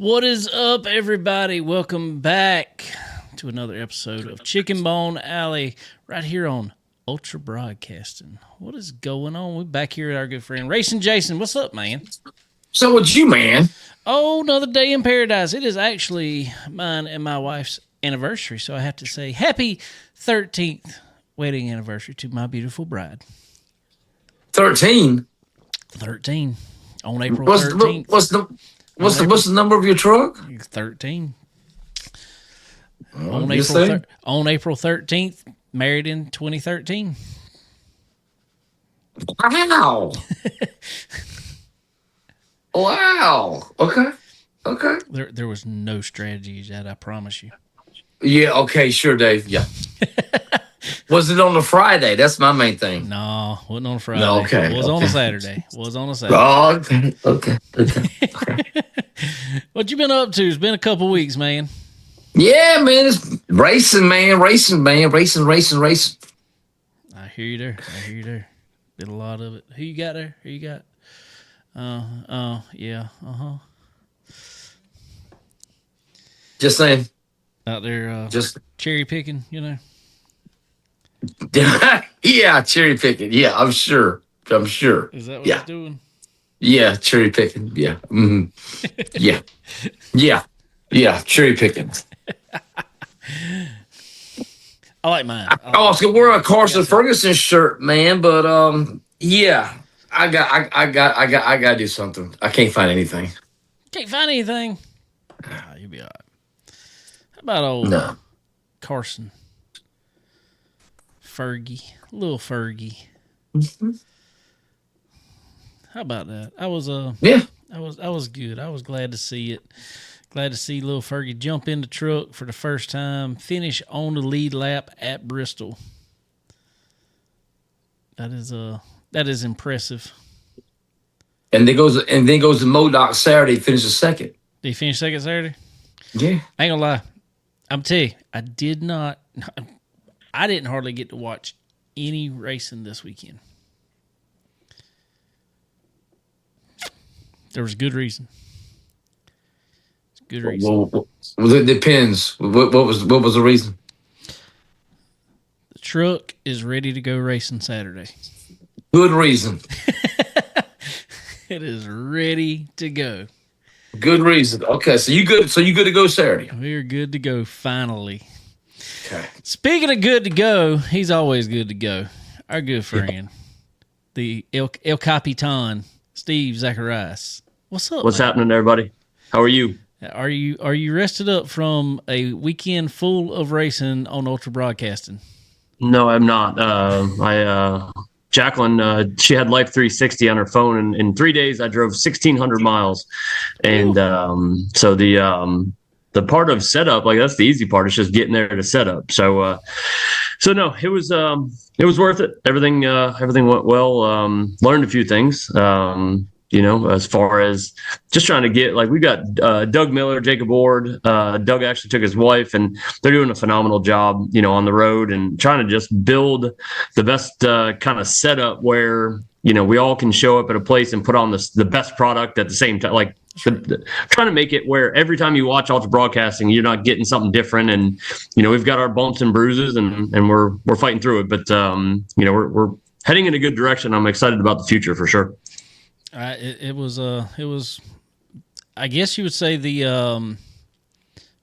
What is up, everybody? Welcome back to another episode of Chicken Bone Alley right here on Ultra Broadcasting. What is going on? We're back here with our good friend Racing Jason. What's up, man? So with you, man? Oh, another day in paradise. It is actually mine and my wife's anniversary, so I have to say happy 13th wedding anniversary to my beautiful bride. 13? 13 on April 13th. What's the number of your truck? 13. On April 13th, married in 2013. Wow. Wow. Okay. There was no strategy, that I promise you. Yeah, okay, sure, Dave. Yeah. Was it on a Friday? That's my main thing. No, wasn't on a Friday. No, okay. It was on a Saturday. Oh, okay. What you been up to? It's been a couple weeks, man. Yeah, man, it's racing, man. Racing. I hear you there. Did a lot of it. Who you got there? Who you got? Yeah. Just saying. Out there, just cherry picking, you know. Yeah, cherry picking. Yeah, I'm sure. Is that what it's doing? Yeah, cherry picking. Yeah. Mm-hmm. Yeah, cherry picking. I like mine. I was gonna wear a Carson Ferguson shirt, man, but yeah, I gotta do something. I can't find anything. Can't find anything. You'll be all right. How about old Carson little Fergie? Mm-hmm. How about that? I was good. I was glad to see it. Glad to see little Fergie jump in the truck for the first time, finish on the lead lap at Bristol. That is impressive. And then goes to MoDOT Saturday, finishes second. Did he finish second Saturday? Yeah. I ain't gonna lie. I'm tell you, I didn't hardly get to watch any racing this weekend. There was a good reason. Well, it depends. What was the reason? The truck is ready to go racing Saturday. Good reason. It is ready to go. Good reason. Okay, so you good to go Saturday. We're good to go finally. Okay. Speaking of good to go, he's always good to go. Our good friend, the El Capitan, Steve Zacharias. What's up? What's man? happening, everybody? How are you? Are you rested up from a weekend full of racing on Ultra Broadcasting? No, I'm not. Jacqueline, she had Life 360 on her phone, and in 3 days I drove 1,600 miles, and so the part of setup, like that's the easy part. It's just getting there to set up. So no, it was worth it. Everything went well. Learned a few things. As far as just trying to get, like, we got Doug Miller, Jacob Ward. Doug actually took his wife, and they're doing a phenomenal job, on the road and trying to just build the best kind of setup where, we all can show up at a place and put on the best product at the same time. Like, trying to make it where every time you watch Ultra Broadcasting, you're not getting something different. And, we've got our bumps and bruises and we're fighting through it. But, we're heading in a good direction. I'm excited about the future for sure. It was I guess you would say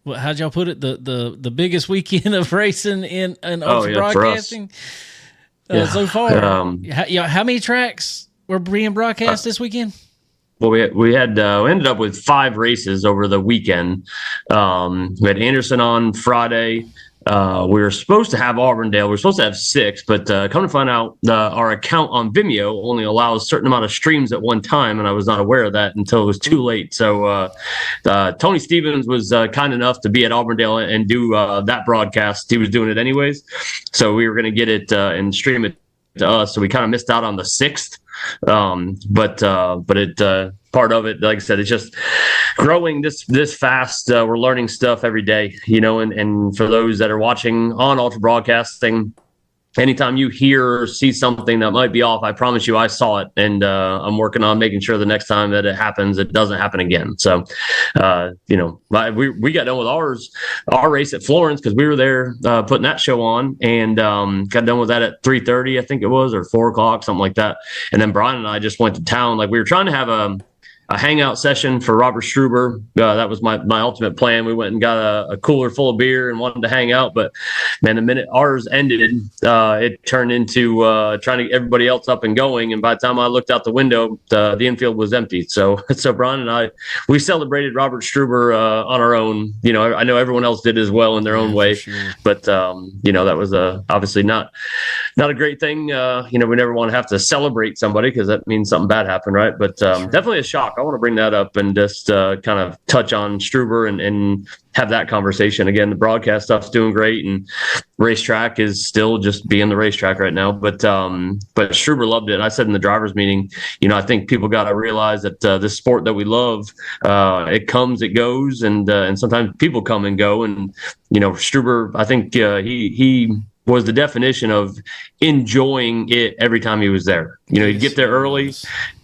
how'd y'all put it? The biggest weekend of racing in Ultra Broadcasting so far. How many tracks were being broadcast this weekend? Well, we ended up with 5 races over the weekend. We had Anderson on Friday. We were supposed to have Auburndale. We were supposed to have 6, but come to find out, our account on Vimeo only allows a certain amount of streams at one time, and I was not aware of that until it was too late. So Tony Stevens was kind enough to be at Auburndale and do that broadcast. He was doing it anyways, so we were going to get it and stream it to us. So we kind of missed out on the 6th, but it part of it, like I said, it's just growing this fast. We're learning stuff every day, and for those that are watching on Ultra Broadcasting, anytime you hear or see something that might be off, I promise you I saw it, and I'm working on making sure the next time that it happens, it doesn't happen again. So, we got done with our race at Florence because we were there putting that show on, and got done with that at 3:30, I think it was, or 4 o'clock, something like that. And then Brian and I just went to town. Like, we were trying to have a hangout session for Robert Struber. That was my ultimate plan. We went and got a cooler full of beer and wanted to hang out. But, man, the minute ours ended, it turned into trying to get everybody else up and going. And by the time I looked out the window, the infield was empty. So Brian and I, we celebrated Robert Struber on our own. You know, I know everyone else did as well in their own way. Sure. But, that was obviously not a great thing. We never want to have to celebrate somebody because that means something bad happened, right? But definitely a shock. I want to bring that up and just kind of touch on Struber and have that conversation. Again, the broadcast stuff's doing great, and racetrack is still just being the racetrack right now. But Struber loved it. I said in the drivers' meeting, I think people got to realize that this sport that we love, it comes, it goes, and sometimes people come and go. And Struber, I think he was the definition of enjoying it every time he was there. He'd get there early.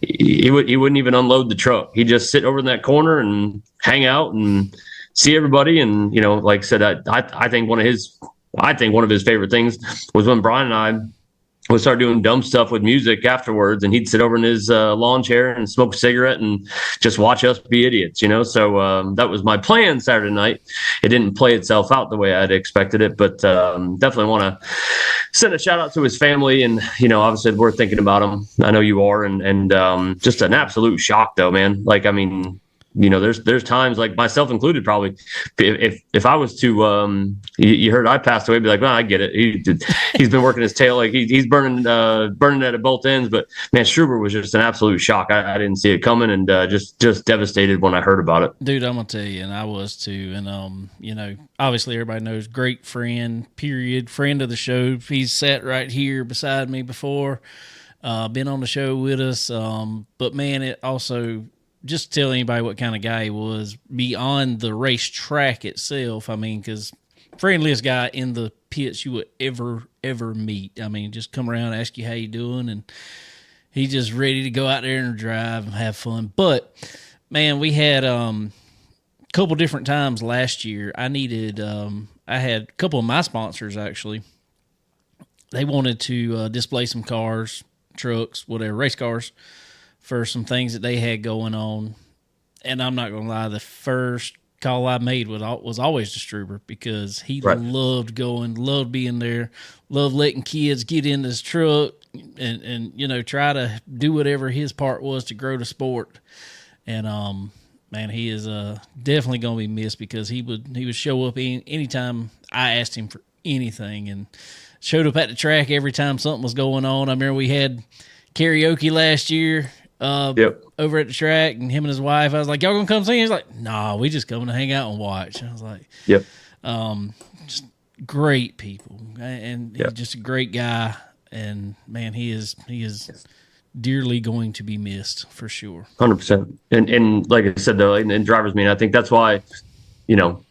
He wouldn't even unload the truck. He'd just sit over in that corner and hang out and see everybody. And, like I said, I think one of his favorite things was when Brian and I would start doing dumb stuff with music afterwards, and he'd sit over in his lawn chair and smoke a cigarette and just watch us be idiots, So that was my plan Saturday night. It didn't play itself out the way I'd expected it, but definitely want to send a shout out to his family. And, obviously we're thinking about him. I know you are. And just an absolute shock though, man. Like, I mean, there's times, like myself included, probably if I was to, you heard I passed away, be like, well, I get it. He's been working his tail. Like he's burning it at both ends, but man, Struber was just an absolute shock. I didn't see it coming, and just devastated when I heard about it. Dude, I'm going to tell you, and I was too. And, obviously everybody knows, great friend, period, friend of the show. He's sat right here beside me before, been on the show with us. But man, it also, just tell anybody what kind of guy he was beyond the racetrack itself. I mean, because friendliest guy in the pits you would ever meet. I mean, just come around, ask you how you doing, and he's just ready to go out there and drive and have fun. But man, we had a couple different times last year. I had a couple of my sponsors actually. They wanted to display some cars, trucks, whatever, race cars, for some things that they had going on. And I'm not going to lie, the first call I made was always to Struber, because he loved going, loved being there, loved letting kids get in his truck and try to do whatever his part was to grow the sport. And man, he is definitely going to be missed, because he would show up anytime I asked him for anything, and showed up at the track every time something was going on. I remember we had karaoke last year over at the track, and him and his wife, I was like, y'all gonna come sing? He's like, nah, we just coming to hang out and watch. And I was like, just great people, and he's just a great guy. And man, he is dearly going to be missed for sure. 100%. And like I said though, in driver's meeting, I think that's why,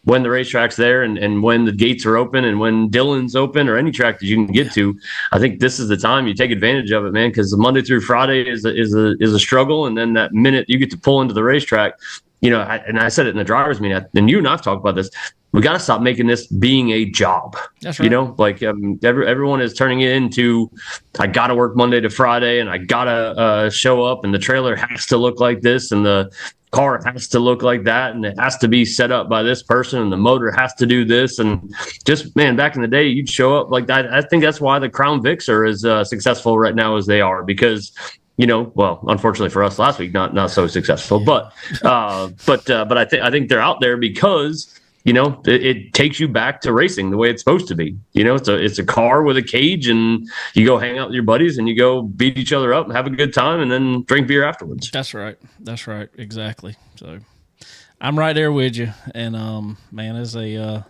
when the racetrack's there and when the gates are open and when Dillon's open, or any track that you can get to, I think this is the time you take advantage of it, man, because the Monday through Friday is a struggle. And then that minute you get to pull into the racetrack, and I said it in the driver's meeting, and you and I've talked about this, we got to stop making this being a job. That's right. Everyone is turning it into, I got to work Monday to Friday, and I got to show up, and the trailer has to look like this, and the car has to look like that, and it has to be set up by this person, and the motor has to do this. And just, man, back in the day, you'd show up like that. I think that's why the Crown Vics are as successful right now as they are, because well, unfortunately for us last week, not so successful, but I think they're out there because it takes you back to racing the way it's supposed to be. It's a car with a cage, and you go hang out with your buddies, and you go beat each other up and have a good time, and then drink beer afterwards. That's right. Exactly. So I'm right there with you. And man, it's that's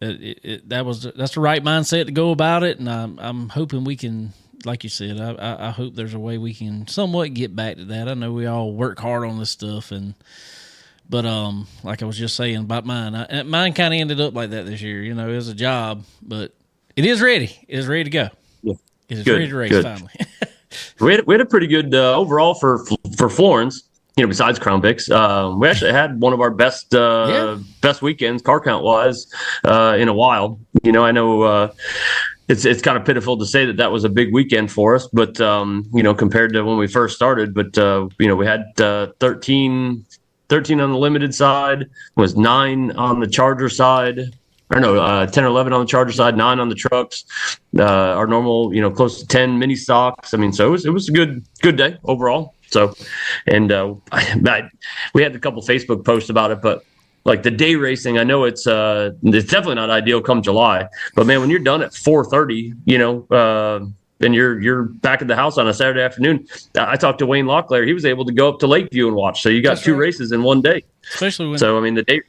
the right mindset to go about it. And I'm hoping we can, like you said, I hope there's a way we can somewhat get back to that. I know we all work hard on this stuff, but like I was just saying about mine, mine kind of ended up like that this year. It was a job, but It is ready. It is ready to go. Yeah. It is Good, ready to race good. finally. We had a pretty good overall for Florence. Besides Crown Vics, we actually had one of our best weekends car count wise in a while. I know it's kind of pitiful to say that was a big weekend for us, but compared to when we first started, but we had 13 on the limited side, was 9 on the Charger side. Or no, 10 or 11 on the Charger side, 9 on the trucks. Our normal, close to 10 mini stocks. So it was a good day overall. So, and we had a couple Facebook posts about it, but like the day racing, I know it's definitely not ideal come July. But man, when you're done at 4:30, and you're back at the house on a Saturday afternoon. I talked to Wayne Locklear. He was able to go up to Lakeview and watch. So you got 2 races in one day. Especially when. So the day.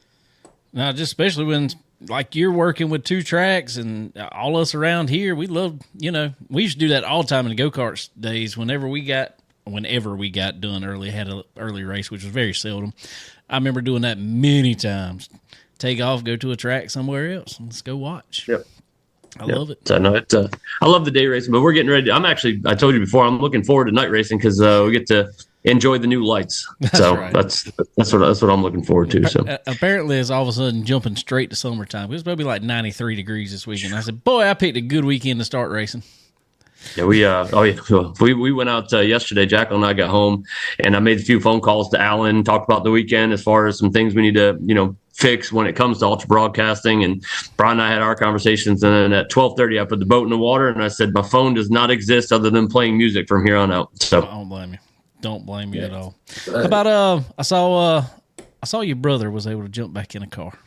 No, just especially when. Like you're working with 2 tracks and all us around here, we love, we used to do that all the time in the go-kart days. Whenever we got done early, had an early race, which was very seldom. I remember doing that many times. Take off, go to a track somewhere else, and let's go watch. Yep. I love it. So no, I love the day racing, but we're getting ready. I told you before, I'm looking forward to night racing because we get to enjoy the new lights. That's right. That's what I'm looking forward to. So apparently, it's all of a sudden jumping straight to summertime. It was probably like 93 degrees this weekend. I said, "Boy, I picked a good weekend to start racing." Yeah, we went out yesterday. Jacqueline and I got home, and I made a few phone calls to Alan, talked about the weekend as far as some things we need to fix when it comes to ultra broadcasting. And Brian and I had our conversations, and then at 12:30, I put the boat in the water, and I said my phone does not exist other than playing music from here on out. So I don't blame you. Don't blame you at all. How about I saw your brother was able to jump back in a car.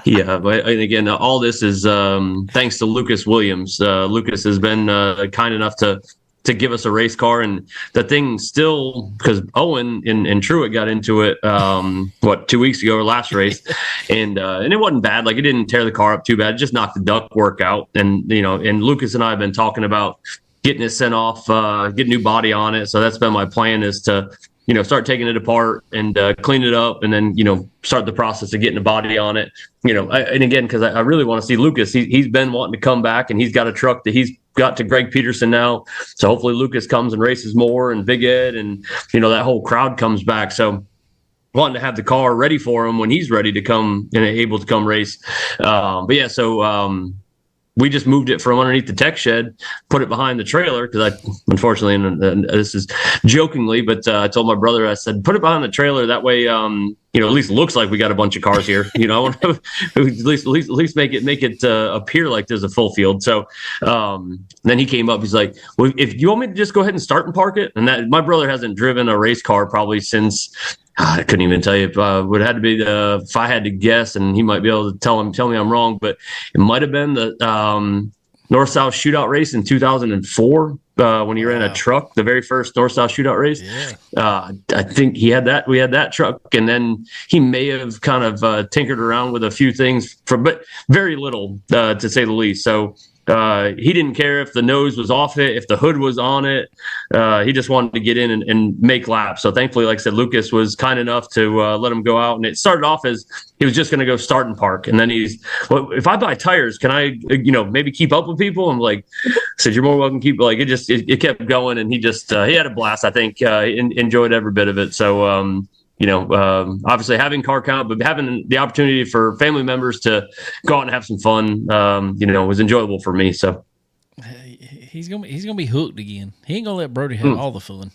Yeah, but again, all this is thanks to Lucas Williams. Lucas has been kind enough to give us a race car, and the thing still, because Owen and Truett got into it 2 weeks ago or last race, and it wasn't bad. Like it didn't tear the car up too bad. It just knocked the duct work out, and and Lucas and I have been talking about getting it sent off, get a new body on it. So that's been my plan, is to start taking it apart and clean it up, and then start the process of getting a body on it. And again, because I really want to see Lucas. He's been wanting to come back, and he's got a truck that he's got to Greg Peterson now. So hopefully Lucas comes and races more, and Big Ed, and that whole crowd comes back. So wanting to have the car ready for him when he's ready to come and able to come race. But yeah, so we just moved it from underneath the tech shed, put it behind the trailer, because I, unfortunately, and this is jokingly, but I told my brother, I said, put it behind the trailer. That way, at least it looks like we got a bunch of cars here. I want to at least make it appear like there's a full field. So then he came up. He's like, well, if you want me to just go ahead and start and park it, and that my brother hasn't driven a race car probably since. I couldn't even tell you if would have had to be if I had to guess, and he might be able to tell me I'm wrong, but it might have been the North-South Shootout race in 2004 when he ran a truck, the very first North-South Shootout race. Yeah. I think we had that truck, and then he may have kind of tinkered around with a few things, but very little to say the least. So he didn't care if the nose was off it, if the hood was on it. He just wanted to get in and make laps. So thankfully, like I said, Lucas was kind enough to let him go out. And it started off as he was just going to go start and park. And then if I buy tires, can I, maybe keep up with people? I'm like, said, you're more welcome to keep, like, it kept going. And he had a blast. I think enjoyed every bit of it. So, obviously having car count, but having the opportunity for family members to go out and have some fun, was enjoyable for me. So he's gonna be hooked again. He ain't gonna let Brody have all the fun.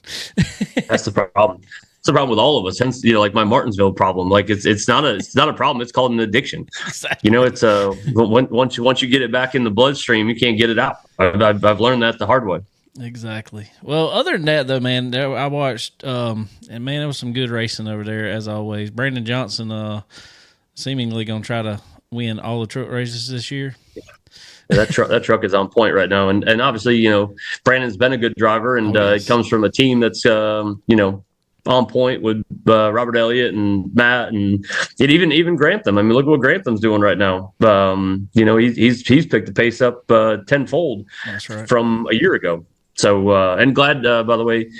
That's the problem. It's the problem with all of us. Hence, like my Martinsville problem. Like it's not a problem. It's called an addiction. Exactly. It's once you get it back in the bloodstream, you can't get it out. I've learned that the hard way. Exactly. Well, other than that, though, man, I watched, and man, there was some good racing over there as always. Brandon Johnson, seemingly going to try to win all the truck races this year. Yeah, that truck is on point right now, and obviously, Brandon's been a good driver, and he comes from a team that's on point with Robert Elliott and Matt, and even Grantham. I mean, look what Grantham's doing right now. He's picked the pace up tenfold. That's right. From a year ago. So, and glad, by the way,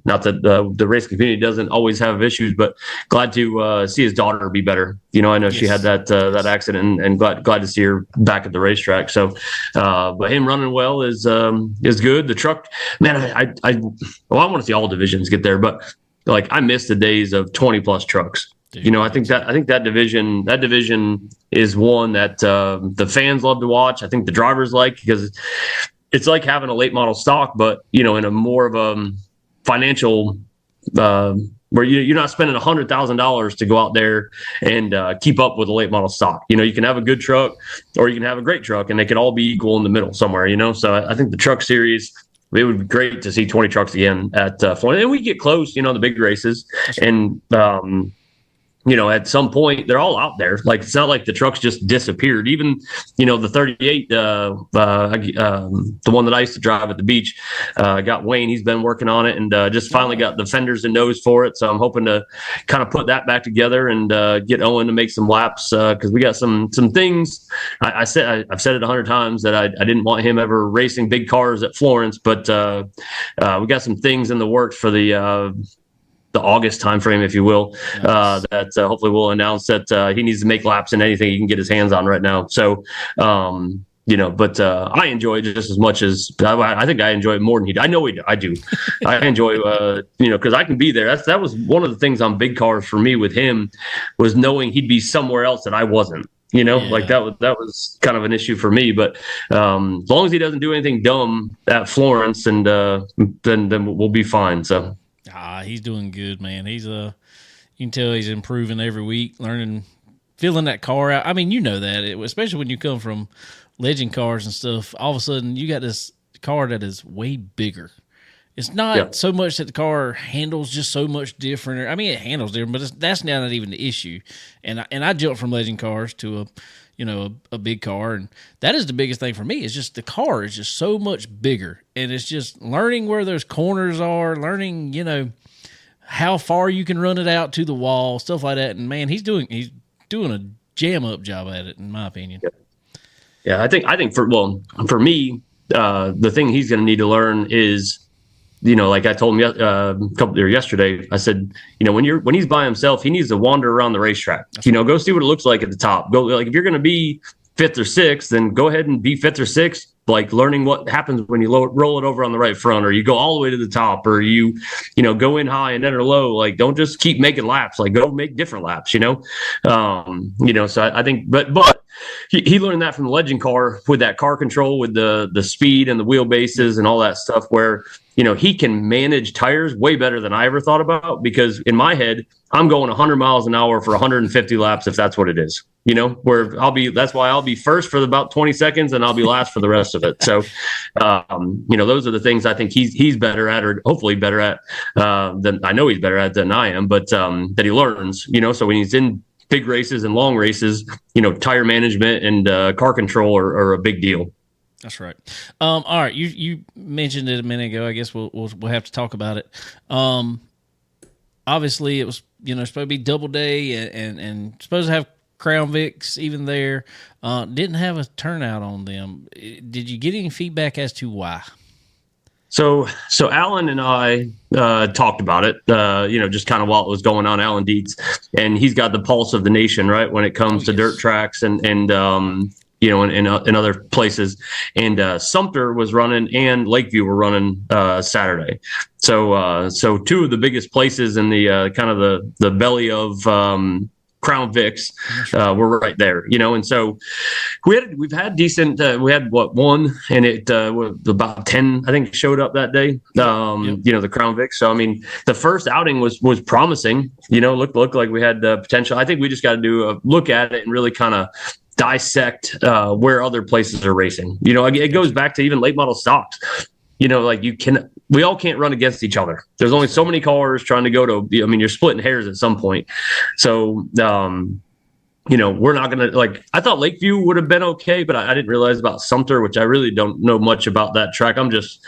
not that the racing community doesn't always have issues, but glad to see his daughter be better. I know she had that accident, and glad to see her back at the racetrack. So, but him running well is good. The truck, man, I want to see all divisions get there, but like I miss the days of 20 plus trucks. Dude, I think that division is one that the fans love to watch. I think the drivers like, because it's like having a late model stock, but in a more of a financial where you're not spending $100,000 to go out there and keep up with a late model stock. You can have a good truck or you can have a great truck, and they can all be equal in the middle somewhere. So I think the truck series, it would be great to see 20 trucks again at Florida. And we get close, the big races. And at some point they're all out there. Like, it's not like the trucks just disappeared. Even, the 38, the one that I used to drive at the beach, got Wayne. He's been working on it and just finally got the fenders and nose for it. So I'm hoping to kind of put that back together and get Owen to make some laps because we got some things. I've said it 100 times that I didn't want him ever racing big cars at Florence, but we got some things in the works for the August timeframe, if you will, that hopefully we'll announce that he needs to make laps in anything he can get his hands on right now. So, but I enjoy it just as much as I think I enjoy it more than he does. I know I do. I enjoy, because I can be there. That was one of the things on big cars for me with him, was knowing he'd be somewhere else that I wasn't. Like that was kind of an issue for me. But as long as he doesn't do anything dumb at Florence, and then we'll be fine. So. He's doing good, man. He's you can tell he's improving every week, learning, filling that car out. I mean, that, especially when you come from legend cars and stuff. All of a sudden, you got this car that is way bigger. It's not so much that the car handles just so much different. I mean, it handles different, but that's now not even the issue. And I jumped from legend cars to a big car, and that is the biggest thing for me. Is just the car is just so much bigger, and it's just learning where those corners are, learning how far you can run it out to the wall, stuff like that. And man, he's doing a jam up job at it, in my opinion. Yeah, I think for me, the thing he's going to need to learn is, like I told him yesterday, I said, when he's by himself, he needs to wander around the racetrack. Go see what it looks like at the top. Go, like, if you're going to be fifth or sixth, then go ahead and be fifth or sixth. Like, learning what happens when you roll it over on the right front, or you go all the way to the top, or you go in high and enter low. Like, don't just keep making laps. Like, go make different laps. So I think, but he learned that from the legend car with that car control, with the speed and the wheelbases and all that stuff, where he can manage tires way better than I ever thought about, because in my head, I'm going 100 miles an hour for 150 laps, if that's what it is, where that's why I'll be first for about 20 seconds and I'll be last for the rest of it. So, those are the things I think he's better at, or hopefully better at, than I know he's better at than I am, but that he learns, so when he's in big races and long races, tire management and car control are a big deal. That's right. All right, you mentioned it a minute ago. I guess we'll have to talk about it. Obviously, it was supposed to be double day and supposed to have Crown Vics even there. Didn't have a turnout on them. Did you get any feedback as to why? So Alan and I talked about it, just kind of while it was going on. Alan Dietz, and he's got the pulse of the nation, right, when it comes to dirt tracks and in other places. And Sumter was running and Lakeview were running Saturday. So two of the biggest places in the kind of the belly of Crown Vics were right there, and so we've had decent. We had one, and it was about 10, I think, showed up that day. The Crown Vics. So I mean, the first outing was promising. Looked like we had potential. I think we just got to do a look at it and really kind of dissect where other places are racing. It goes back to even late model stocks. We all can't run against each other. There's only so many cars trying to go to, you're splitting hairs at some point. So, we're not going to, I thought Lakeview would have been okay, but I didn't realize about Sumter, which I really don't know much about that track. I'm just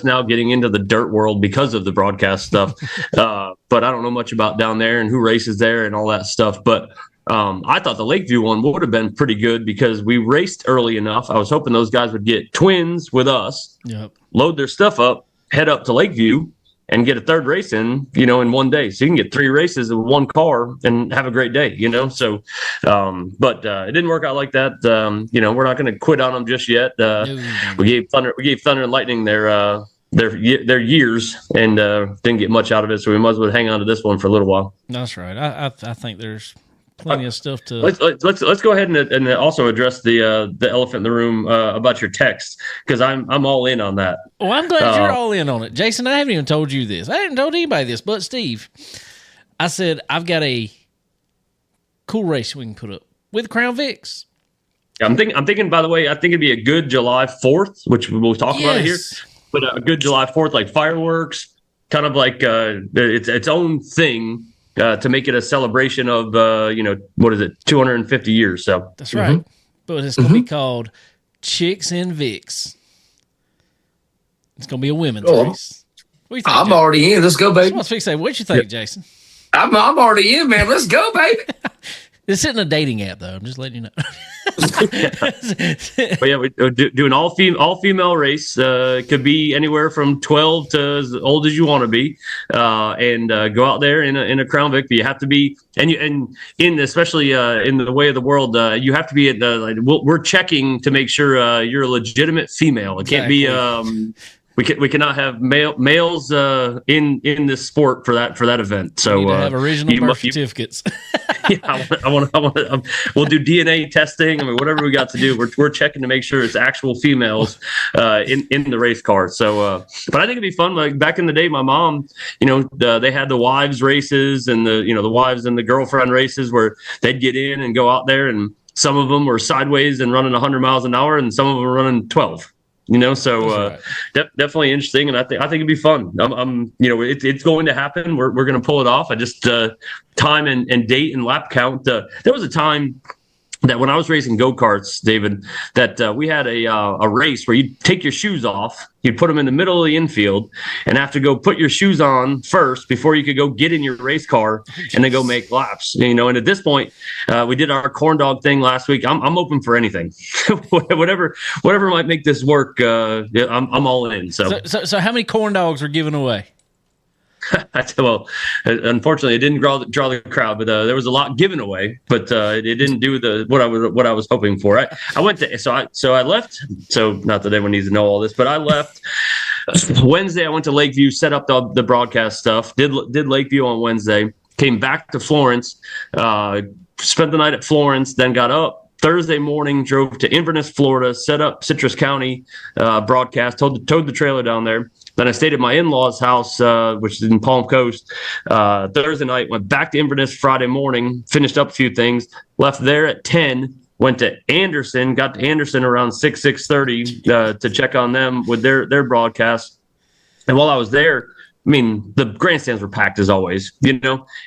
now getting into the dirt world because of the broadcast stuff. But I don't know much about down there and who races there and all that stuff. But I thought the Lakeview one would have been pretty good because we raced early enough. I was hoping those guys would get twins with us, load their stuff up, head up to Lakeview, and get a third race in, in one day. So you can get 3 races in one car and have a great day, So, but it didn't work out like that. We're not going to quit on them just yet. We gave Thunder and Lightning their years and didn't get much out of it. So we might as well hang on to this one for a little while. That's right. I think there's plenty of stuff to. Let's go ahead and also address the elephant in the room about your text, because I'm all in on that. Well, I'm glad you're all in on it, Jason. I haven't even told you this. I haven't told anybody this, but Steve. I said I've got a cool race we can put up with Crown Vics. I'm thinking. By the way, I think it'd be a good July 4th, which we'll talk about it here. But a good July 4th, like fireworks, kind of like its own thing. To make it a celebration of, what is it, 250 years. So that's right. But it's going to be called Chicks and Vics. It's going to be a women's race. What do you think? I'm already in. Let's go, baby. What you think, Jason? I'm already in, man. Let's go, baby. This isn't a dating app, though. I'm just letting you know. But yeah, we do an all female race. It could be anywhere from 12 to as old as you want to be, and go out there in a Crown Vic. But you have to be, especially in the way of the world, you have to be at the. We're checking to make sure you're a legitimate female. It can't be. We cannot have males in this sport for that event. So you need to have original birth certificates. Yeah, I want to. We'll do DNA testing. I mean, whatever we got to do, we're checking to make sure it's actual females in the race car. So, but I think it'd be fun. Like back in the day, my mom, they had the wives races and the wives and the girlfriend races where they'd get in and go out there, and some of them were sideways and running 100 miles an hour, and some of them were running 12. So definitely interesting, and I think it'd be fun. It's going to happen. We're going to pull it off. I just time and date and lap count. There was a time that when I was racing go-karts, David, that we had a race where you'd take your shoes off, you'd put them in the middle of the infield, and have to go put your shoes on first before you could go get in your race car and then go make laps. And at this point, we did our corn dog thing last week. I'm open for anything, whatever might make this work. I'm all in. So how many corn dogs were given away? Well, unfortunately, it didn't draw the crowd, but there was a lot given away. But it didn't do what I was hoping for. I went to so I left. So not that everyone needs to know all this, but I left Wednesday. I went to Lakeview, set up the broadcast stuff. Did Lakeview on Wednesday. Came back to Florence. Spent the night at Florence. Then got up Thursday morning. Drove to Inverness, Florida. Set up Citrus County broadcast. Towed the trailer down there. Then I stayed at my in-laws' house, which is in Palm Coast, Thursday night. Went back to Inverness Friday morning, finished up a few things, left there at 10, went to Anderson, got to Anderson around 6:30 to check on them with their broadcast. And while I was there, I mean, the grandstands were packed as always,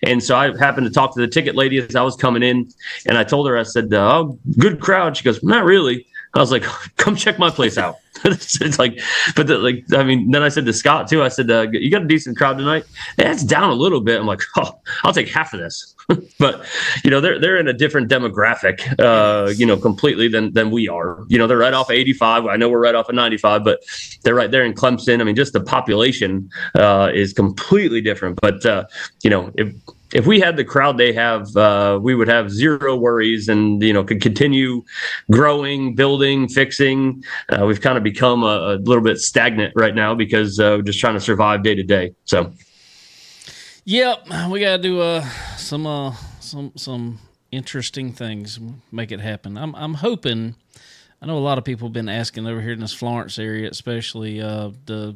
And so I happened to talk to the ticket lady as I was coming in, and I told her, I said, "Oh, good crowd." She goes, "Not really." I was like, "Come check my place out." It's like, but then I said to Scott too. I said, "You got a decent crowd tonight?" Yeah, it's down a little bit. I'm like, "Oh, I'll take half of this." But they're in a different demographic, completely than we are. They're right off of 85. I know we're right off of 95, but they're right there in Clemson. I mean, just the population is completely different. But if we had the crowd they have, we would have zero worries and, could continue growing, building, fixing. We've kind of become a little bit stagnant right now because we're just trying to survive day to day. So. Yep. We got to do some interesting things, make it happen. I'm hoping, I know a lot of people have been asking over here in this Florence area, especially the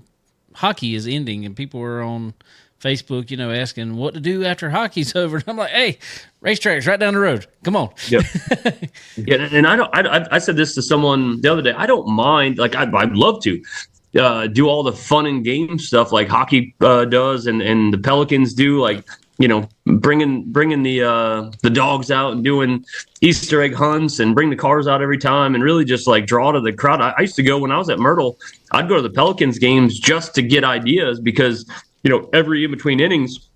hockey is ending and people are on Facebook, asking what to do after hockey's over. And I'm like, hey, racetrack's right down the road. Come on. Yep. Yeah, and I said this to someone the other day. I don't mind. Like, I'd love to do all the fun and game stuff like hockey does and the Pelicans do. Like, bringing the dogs out and doing Easter egg hunts and bring the cars out every time and really just like draw to the crowd. I used to go when I was at Myrtle. I'd go to the Pelicans games just to get ideas because every in between innings,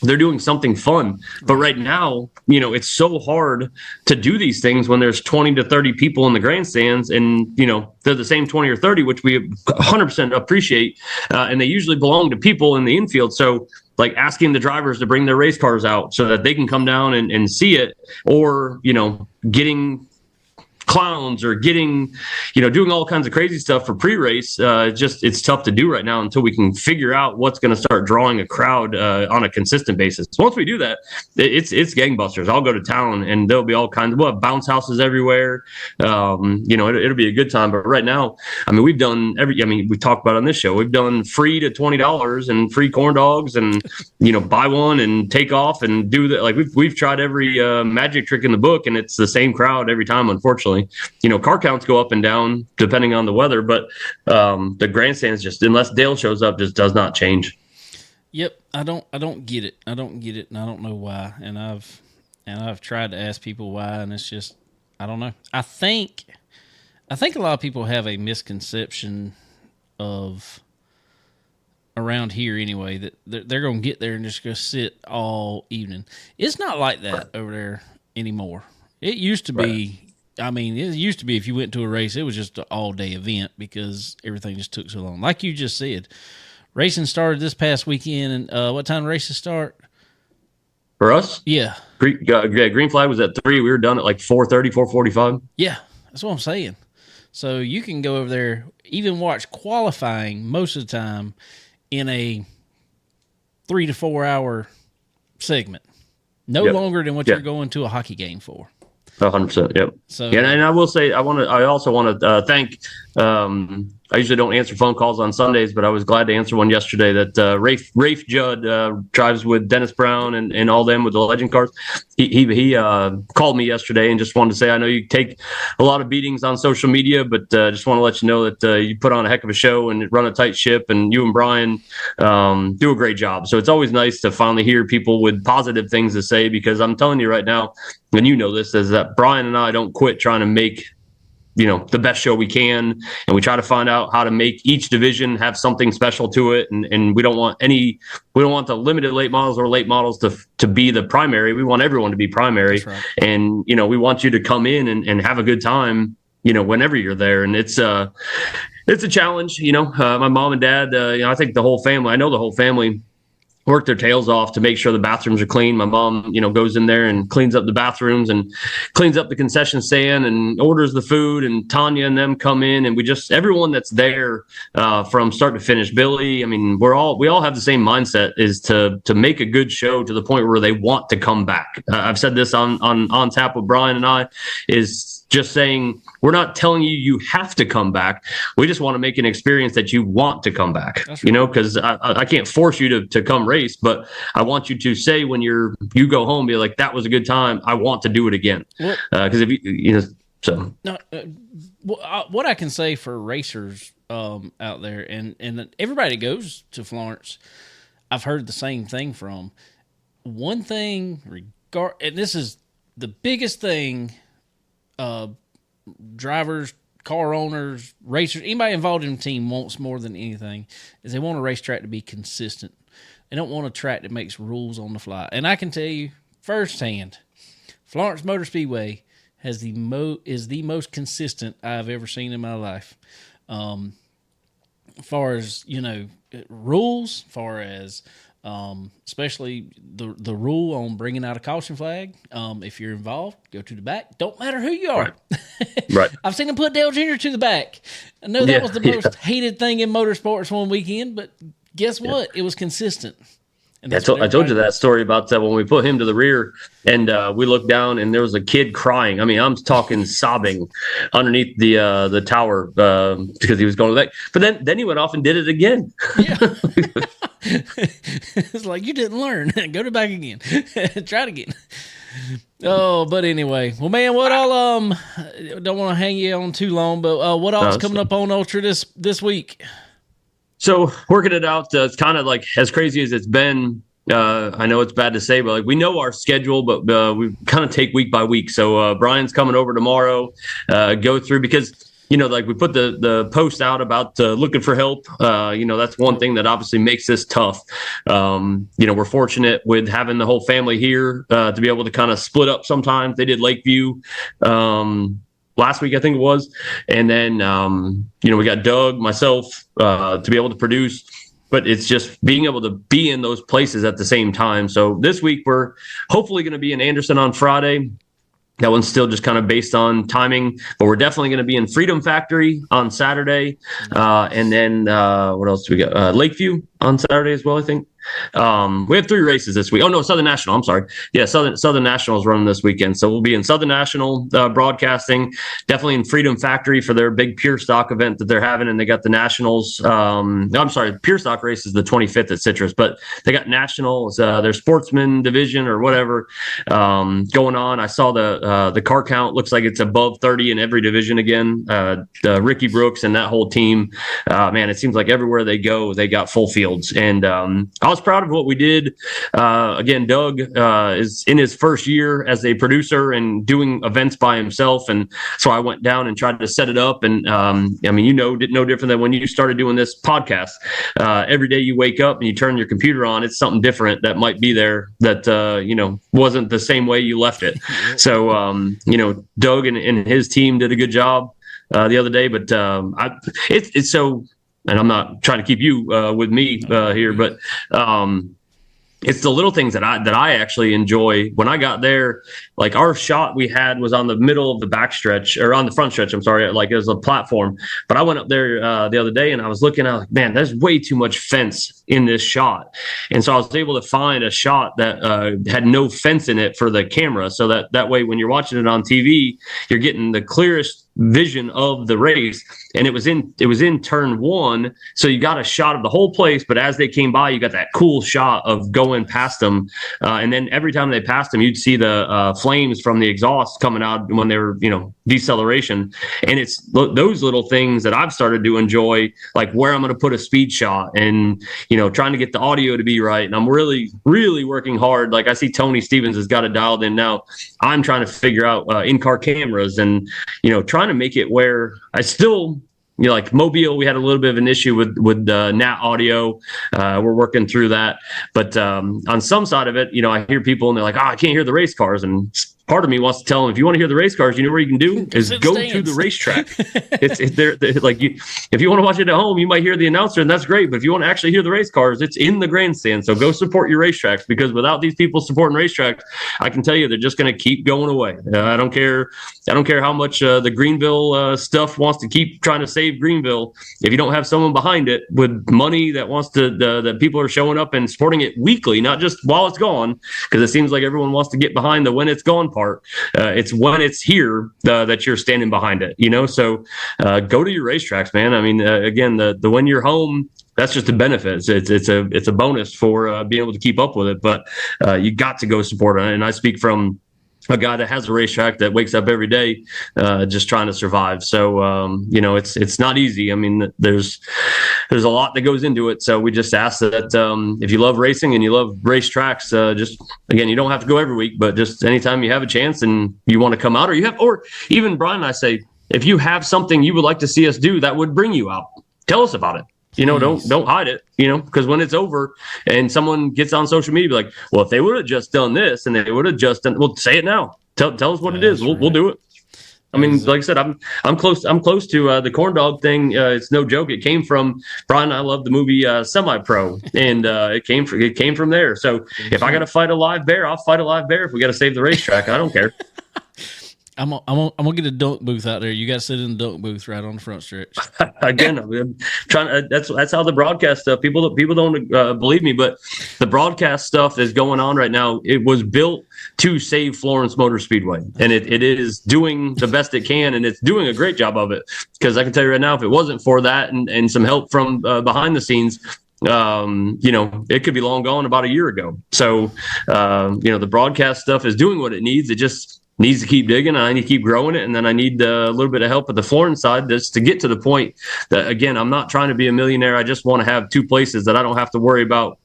they're doing something fun. But right now, it's so hard to do these things when there's 20 to 30 people in the grandstands, and they're the same 20 or 30, which we 100% appreciate, and they usually belong to people in the infield. So like asking the drivers to bring their race cars out so that they can come down and see it, or getting clowns, or getting doing all kinds of crazy stuff for pre-race. It's tough to do right now until we can figure out what's going to start drawing a crowd on a consistent basis. Once we do that, it's gangbusters. I'll go to town and there'll be all kinds of bounce houses everywhere. It'll be a good time. But right now, we've done we talked about on this show, we've done free to $20 and free corn dogs, and buy one and take off and do that. Like we've tried every magic trick in the book, and it's the same crowd every time, unfortunately. Car counts go up and down depending on the weather, but the grandstands, just unless Dale shows up, just does not change. Yep, I don't get it. I don't get it, and I don't know why. And I've tried to ask people why, and it's just I don't know. I think a lot of people have a misconception of around here anyway that they're going to get there and just go sit all evening. It's not like that over there anymore. It used to be. It used to be if you went to a race, it was just an all-day event because everything just took so long. Like you just said, racing started this past weekend, and what time did races start? For us? Yeah. Green flag was at 3. We were done at like 4:30, 4:45. Yeah, that's what I'm saying. So you can go over there, even watch qualifying most of the time in a 3 to 4 hour segment. No longer than what you're going to a hockey game for. 100%. Yep. So, and I will say, I also want to thank. I usually don't answer phone calls on Sundays, but I was glad to answer one yesterday. That Rafe Judd drives with Dennis Brown and all them with the legend cars. He called me yesterday and just wanted to say, I know you take a lot of beatings on social media, but just want to let you know that you put on a heck of a show and run a tight ship, and you and Brian do a great job. So it's always nice to finally hear people with positive things to say, because I'm telling you right now, and you know this, is that Brian and I don't quit trying to make the best show we can, and we try to find out how to make each division have something special to it, and we don't want the limited late models or late models to be the primary. We want everyone to be primary. That's right. And we want you to come in and have a good time whenever you're there. And it's a challenge. My mom and dad, I think the whole family work their tails off to make sure the bathrooms are clean. My mom, goes in there and cleans up the bathrooms and cleans up the concession stand and orders the food, and Tanya and them come in, and everyone that's there from start to finish. Billy, we all have the same mindset, is to make a good show to the point where they want to come back. I've said this on tap with Brian and I, is just saying, we're not telling you have to come back. We just want to make an experience that you want to come back. That's right. Because I can't force you to come race, but I want you to say when you go home, be like, that was a good time, I want to do it again. Because if what I can say for racers out there, and everybody goes to Florence, I've heard the same thing from. One thing, and this is the biggest thing, drivers, car owners, racers, anybody involved in the team wants more than anything, is they want a racetrack to be consistent. They don't want a track that makes rules on the fly. And I can tell you firsthand, Florence Motor Speedway is the most consistent I've ever seen in my life. As far as, rules, as far as especially the rule on bringing out a caution flag. If you're involved, go to the back. Don't matter who you are. Right. I've seen them put Dale Jr. to the back. I know that was the most hated thing in motorsports one weekend, but guess what? It was consistent. And I told you that story about when we put him to the rear, and we looked down and there was a kid crying. I'm talking sobbing underneath the tower because he was going to the back. But then he went off and did it again. Yeah. It's like, you didn't learn. Go to back again. Try it again. Oh, but anyway. Well, man, what all don't want to hang you on too long, but what all's coming up on Ultra this week? So working it out, it's kind of like as crazy as it's been. I know it's bad to say, but we know our schedule, but we kind of take week by week. So Brian's coming over tomorrow, go through, because like we put the post out about looking for help. That's one thing that obviously makes this tough. We're fortunate with having the whole family here to be able to kind of split up sometimes. They did Lakeview last week, I think it was. And then, we got Doug, myself, to be able to produce. But it's just being able to be in those places at the same time. So this week, we're hopefully going to be in Anderson on Friday. That one's still just kind of based on timing, but we're definitely going to be in Freedom Factory on Saturday. And then what else do we got? Lakeview on Saturday as well, I think. We have 3 races this week. Oh no, Southern National. I'm sorry. Yeah, Southern National is running this weekend, so we'll be in Southern National broadcasting. Definitely in Freedom Factory for their big pure stock event that they're having, and they got the Nationals. I'm sorry, pure stock race is the 25th at Citrus, but they got Nationals, their sportsman division or whatever going on. I saw the car count looks like it's above 30 in every division again. Ricky Brooks and that whole team, man, it seems like everywhere they go, they got full fields, and I was proud of what we did. Again, Doug is in his first year as a producer and doing events by himself. And so I went down and tried to set it up. And didn't know different than when you started doing this podcast. Every day you wake up and you turn your computer on, it's something different that might be there that, wasn't the same way you left it. So, Doug and his team did a good job the other day, but it's so. And I'm not trying to keep you with me here, but it's the little things that I actually enjoy. When I got there, like our shot we had was on the middle of the backstretch or on the front stretch. I'm sorry, like it was a platform. But I went up there the other day and I was looking. I was like, man, there's way too much fence in this shot. And so I was able to find a shot that had no fence in it for the camera, so that way when you're watching it on TV, you're getting the clearest vision of the race. And it was in turn 1, so you got a shot of the whole place, but as they came by, you got that cool shot of going past them, and then every time they passed them, you'd see the flames from the exhaust coming out when they were deceleration. And it's those little things that I've started to enjoy, like where I'm going to put a speed shot and trying to get the audio to be right. And I'm really working hard. Like I see Tony Stevens has got it dialed in now. I'm trying to figure out in-car cameras and trying to make it where I still like Mobile, we had a little bit of an issue with Nat Audio. We're working through that, but on some side of it, I hear people and they're like, "Oh, I can't hear the race cars," and part of me wants to tell them, if you want to hear the race cars, you know what you can do is go to the racetrack. They're like if you want to watch it at home, you might hear the announcer, and that's great. But if you want to actually hear the race cars, it's in the grandstand. So go support your racetracks, because without these people supporting racetracks, I can tell you they're just going to keep going away. I don't care how much the Greenville stuff wants to keep trying to save Greenville. If you don't have someone behind it with money that wants to, that people are showing up and supporting it weekly, not just while it's gone, because it seems like everyone wants to get behind the when it's gone part. It's when it's here that you're standing behind it, so go to your racetracks, man. I mean, again, the when you're home, that's just a benefit. It's a bonus for being able to keep up with it, but you got to go support it. And I speak from a guy that has a racetrack that wakes up every day just trying to survive. So, it's not easy. I mean, there's a lot that goes into it. So we just ask that if you love racing and you love racetracks, just, again, you don't have to go every week, but just anytime you have a chance and you want to come out, or even Brian and I say, if you have something you would like to see us do that would bring you out, tell us about it. Don't hide it, because when it's over and someone gets on social media, be like, well, if they would have just done this and they would have just done, well, say it now. Tell us what it is. We'll do it. I mean, like I said, I'm close to the corn dog thing. It's no joke. It came from Brian. I love the movie Semi-Pro, and it came from there. So if I got to fight a live bear, I'll fight a live bear. If we got to save the racetrack, I don't care. I'm gonna get a dunk booth out there. You got to sit in the dunk booth right on the front stretch. Again, I'm trying. That's how the broadcast stuff. People don't believe me, but the broadcast stuff is going on right now. It was built to save Florence Motor Speedway, and it is doing the best it can, and it's doing a great job of it. Because I can tell you right now, if it wasn't for that and some help from behind the scenes, it could be long gone about a year ago. So, the broadcast stuff is doing what it needs. It just needs to keep digging. I need to keep growing it. And then I need a little bit of help at the Florence side just to get to the point that, again, I'm not trying to be a millionaire. I just want to have 2 places that I don't have to worry about,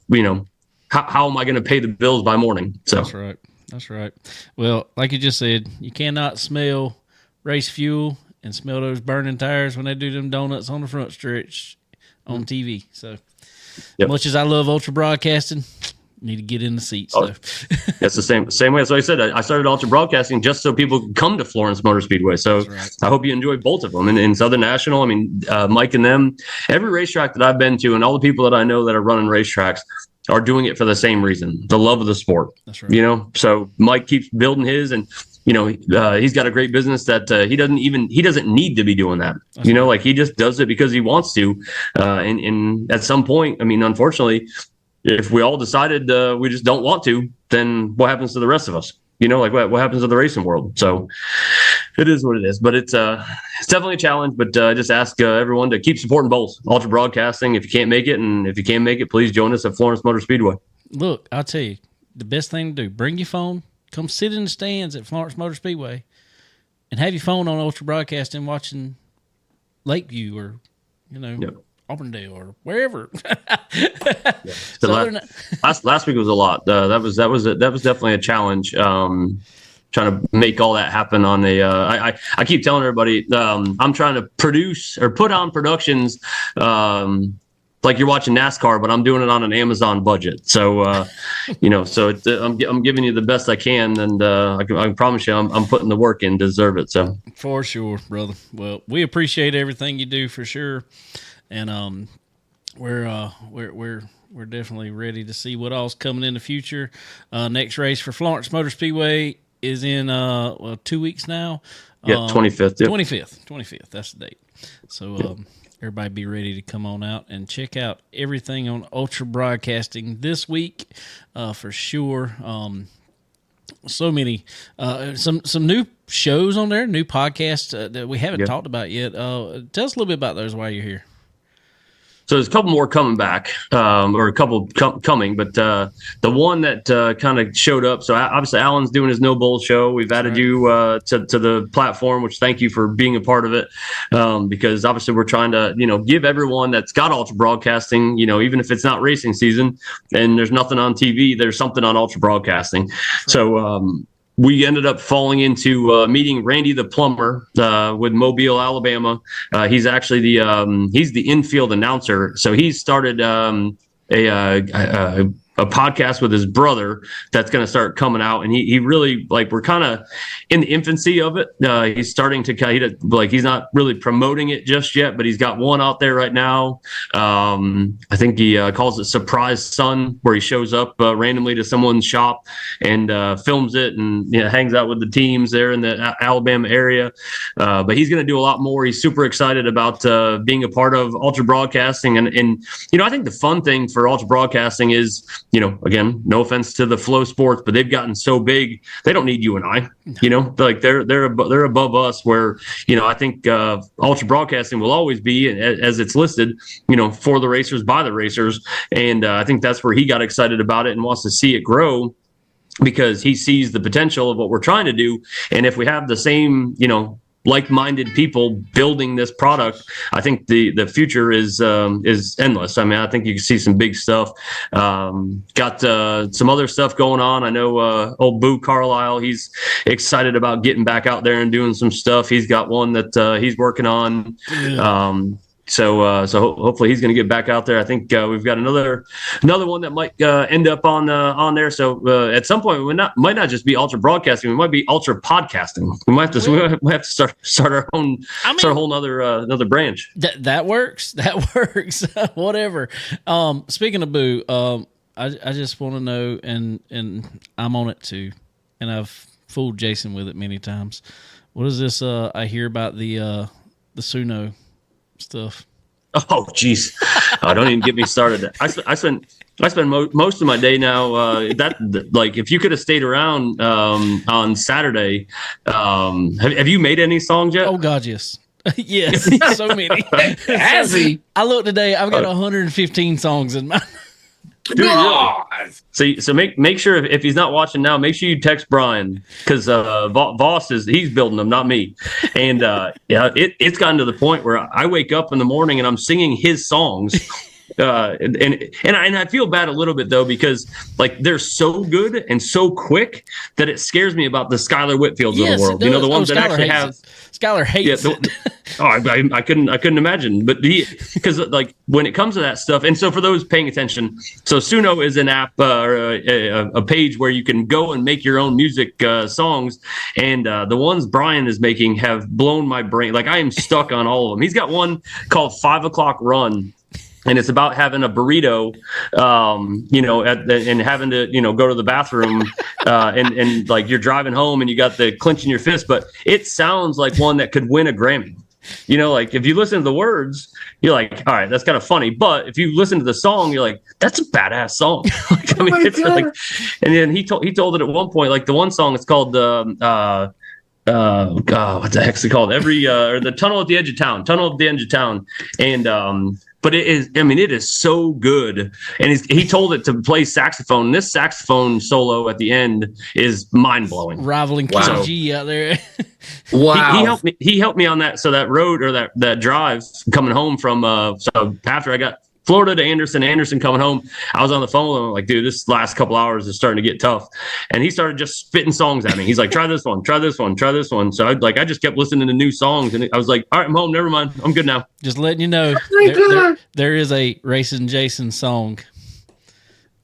how am I going to pay the bills by morning? So That's right. Well, like you just said, you cannot smell race fuel and smell those burning tires when they do them donuts on the front stretch on TV. So, much as I love ultra broadcasting, need to get in the seats. Oh, that's the same way. So I said, I started ultra broadcasting just so people could come to Florence Motor Speedway. So right. I hope you enjoy both of them. And in Southern National, I mean, Mike and them, every racetrack that I've been to and all the people that I know that are running racetracks are doing it for the same reason, the love of the sport. That's right. You know, so Mike keeps building his, and you know, he's got a great business that he doesn't need to be doing that. That's you know, right. Like he just does it because he wants to. And at some point, I mean, unfortunately, if we all decided we just don't want to, then what happens to the rest of us? You know, like what happens to the racing world? So it is what it is. But it's definitely a challenge. But I just ask everyone to keep supporting both ultra broadcasting if you can't make it, and if you can make it, please join us at Florence Motor Speedway. Look, I'll tell you, the best thing to do: bring your phone, come sit in the stands at Florence Motor Speedway, and have your phone on ultra broadcasting, watching Lakeview or Auburndale or wherever. Last week was a lot. That was definitely a challenge. Trying to make all that happen on a. I keep telling everybody I'm trying to produce or put on productions like you're watching NASCAR, but I'm doing it on an Amazon budget. So so I'm giving you the best I can, and I can promise you I'm putting the work in to deserve it. So for sure, brother. Well, we appreciate everything you do for sure. And we're definitely ready to see what all's coming in the future. Next race for Florence Motor Speedway is in 2 weeks now. 25th. Yep. 25th. That's the date. So everybody be ready to come on out and check out everything on Ultra Broadcasting this week for sure. So many some new shows on there, new podcasts that we haven't talked about yet. Tell us a little bit about those while you're here. So there's a couple more coming back, or a couple coming, but the one that kind of showed up. So obviously Alan's doing his No Bull show. We've added you to the platform, which thank you for being a part of it, because obviously we're trying to give everyone that's got ultra broadcasting, even if it's not racing season and there's nothing on TV, there's something on ultra broadcasting. Right. So we ended up falling into meeting Randy the Plumber with Mobile, Alabama. He's actually he's the infield announcer. So he started a podcast with his brother that's going to start coming out, and he really, like, we're kind of in the infancy of it. He's starting to he's not really promoting it just yet, but he's got one out there right now. I think he calls it Surprise Son, where he shows up randomly to someone's shop and films it and hangs out with the teams there in the Alabama area. But he's going to do a lot more. He's super excited about being a part of Ultra Broadcasting, and I think the fun thing for Ultra Broadcasting is, again, no offense to the Flow Sports, but they've gotten so big, they don't need you and I. Like they're above us. Where I think Ultra Broadcasting will always be, as it's listed, for the racers, by the racers, and I think that's where he got excited about it and wants to see it grow, because he sees the potential of what we're trying to do. And if we have the same, like-minded people building this product, I think the future is endless. I mean, I think you can see some big stuff. Got some other stuff going on. I know old Boo Carlisle, he's excited about getting back out there and doing some stuff. He's got one that he's working on. Yeah. So hopefully he's going to get back out there. I think we've got another one that might end up on there. So at some point we might not just be Ultra Broadcasting. We might be Ultra Podcasting. We might have to start our own, start a whole another branch. That works. That works. Whatever. Speaking of Boo, I just want to know, and I'm on it too, and I've fooled Jason with it many times. What is this? I hear about the Suno stuff. Oh, geez. Don't even get me started. I spend most of my day now. If you could have stayed around on Saturday, have you made any songs yet? Oh God, yes. Yes, so many. Has he? I looked today. I've got 115 songs in my. Dude, really? So make sure if he's not watching now, make sure you text Brian, because Voss he's building them, not me. And it's gotten to the point where I wake up in the morning and I'm singing his songs. And I feel bad a little bit though, because they're so good and so quick that it scares me about the Skylar Whitfields of the world. The ones that actually have Skylar hates Yeah, it. I couldn't imagine, but because like when it comes to that stuff, and so for those paying attention, so Suno is an app or a page where you can go and make your own music songs, and the ones Brian is making have blown my brain. Like I am stuck on all of them. He's got one called 5 o'clock Run. And it's about having a burrito, and having to, go to the bathroom, and like you're driving home and you got the clench in your fist, but it sounds like one that could win a Grammy. Like if you listen to the words, you're like, all right, that's kind of funny. But if you listen to the song, you're like, that's a badass song. It's like, and then he told it at one point, like the one song is called what the heck's it called? Or the Tunnel at the Edge of Town, and but it is so good. And he told it to play saxophone. This saxophone solo at the end is mind blowing, rivaling Kenny G out there. Wow. He helped me on that. So that road or that drive coming home from so after I got Florida to Anderson coming home, I was on the phone and I'm like, dude, this last couple hours is starting to get tough. And he started just spitting songs at me. He's like, try this one. So I just kept listening to new songs, and I was like, all right, I'm home. Never mind. I'm good now. Just letting you know, there is a Racing Jason song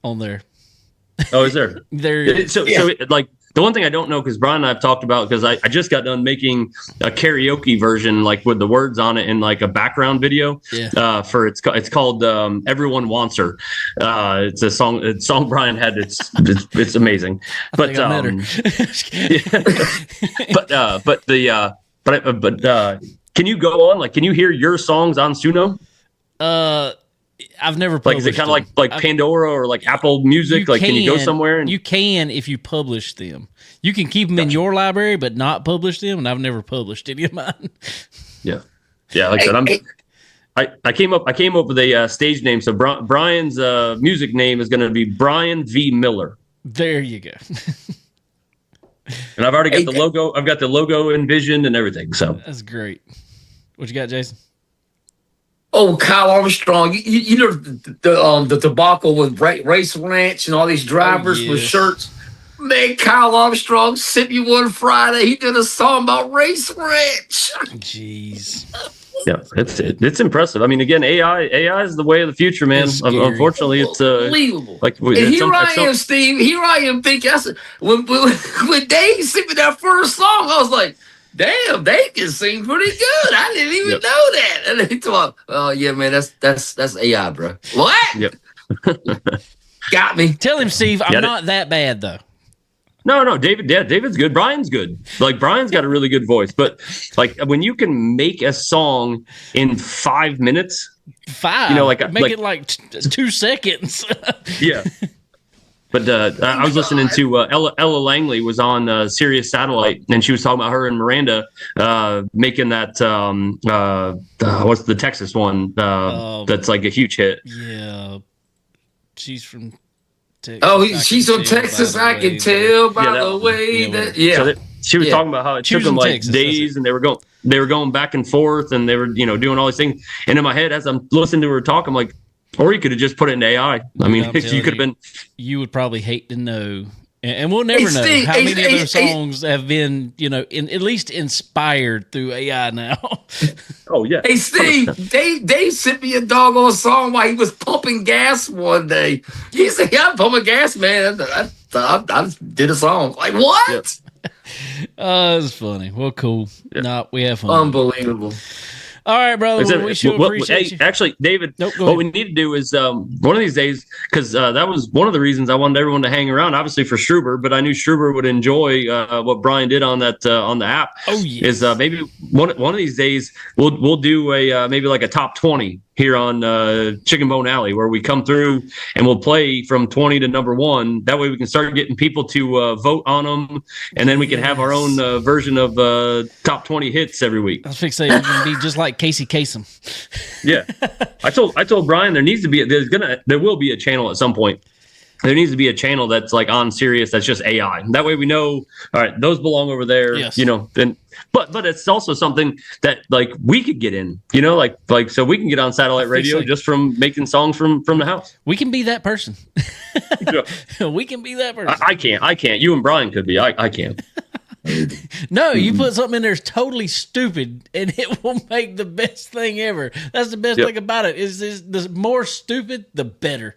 on there. Oh, is there? So the one thing I don't know, because Brian and I have talked about, because I just got done making a karaoke version, like with the words on it in like a background video. Yeah. It's called Everyone Wants Her. It's a song Brian had. It's amazing. But can you go on? Like, can you hear your songs on Suno? I've never like. Is it kind of like Pandora or like Apple Music? Like, can you go somewhere? You can if you publish them. You can keep them in your library, but not publish them. And I've never published any of mine. Yeah. Like I said, I came up with a stage name. So Brian's music name is going to be Brian V. Miller. There you go. And I've already got the logo. I've got the logo envisioned and everything. So that's great. What you got, Jason? Oh, Kyle Armstrong. You know the debacle with Race Ranch and all these drivers with shirts. Man, Kyle Armstrong sent me one Friday. He did a song about Race Ranch. Jeez. Yeah, it's impressive. I mean, again, AI is the way of the future, man. Unfortunately, it's unbelievable. Like Steve. Here I am thinking. When Dave sent me that first song, I was like, damn, they can sing pretty good. I didn't even know that. And they thought, oh yeah, man, that's AI, bro. What? Yep. Got me. Tell him, Steve, I'm not that bad though. No, David. Yeah, David's good. Brian's good. Like Brian's got a really good voice, but like when you can make a song in 5 minutes, it like 2 seconds. Yeah. But I was listening to Ella Langley was on Sirius Satellite, and she was talking about her and Miranda making that what's the Texas one that's like a huge hit. Yeah, she's from Texas. Oh, she's from Texas. I can tell by the way that. So she was talking about how it took them like Texas, days, and they were going back and forth, and they were doing all these things. And in my head, as I'm listening to her talk, I'm like, or you could have just put it into AI. I mean, you could have been. You would probably hate to know, and we'll never know how many of those songs have been, at least inspired through AI now. Oh yeah. Hey Steve, Dave sent me a doggone song while he was pumping gas one day. He said, "Yeah, I'm pumping gas, man." I just did a song. Like what? Yep. Oh, it's funny. Well, cool. Yep. No, we have fun. Unbelievable. All right, brother. We sure appreciate you. Actually, David, what we need to do is one of these days, because that was one of the reasons I wanted everyone to hang around, obviously for Struber, but I knew Struber would enjoy what Brian did on that on the app. Oh yeah. Is maybe one of these days we'll do a maybe like a top 20 here on Chicken Bone Alley, where we come through and we'll play from 20 to number 1. That way we can start getting people to vote on them, and then we can have our own version of top 20 hits every week. I was fixing it to be just like Casey Kasem. Yeah, I told Brian there will be a channel at some point. There needs to be a channel that's like on Sirius that's just AI. That way we know, all right, those belong over there. Yes. Then but it's also something that like we could get in, like so we can get on satellite radio just from making songs from the house. We can be that person. Yeah. We can be that person. I can't. You and Brian could be. I can't. No, you put something in there that's totally stupid, and it will make the best thing ever. That's the best thing about it. Is the more stupid, the better.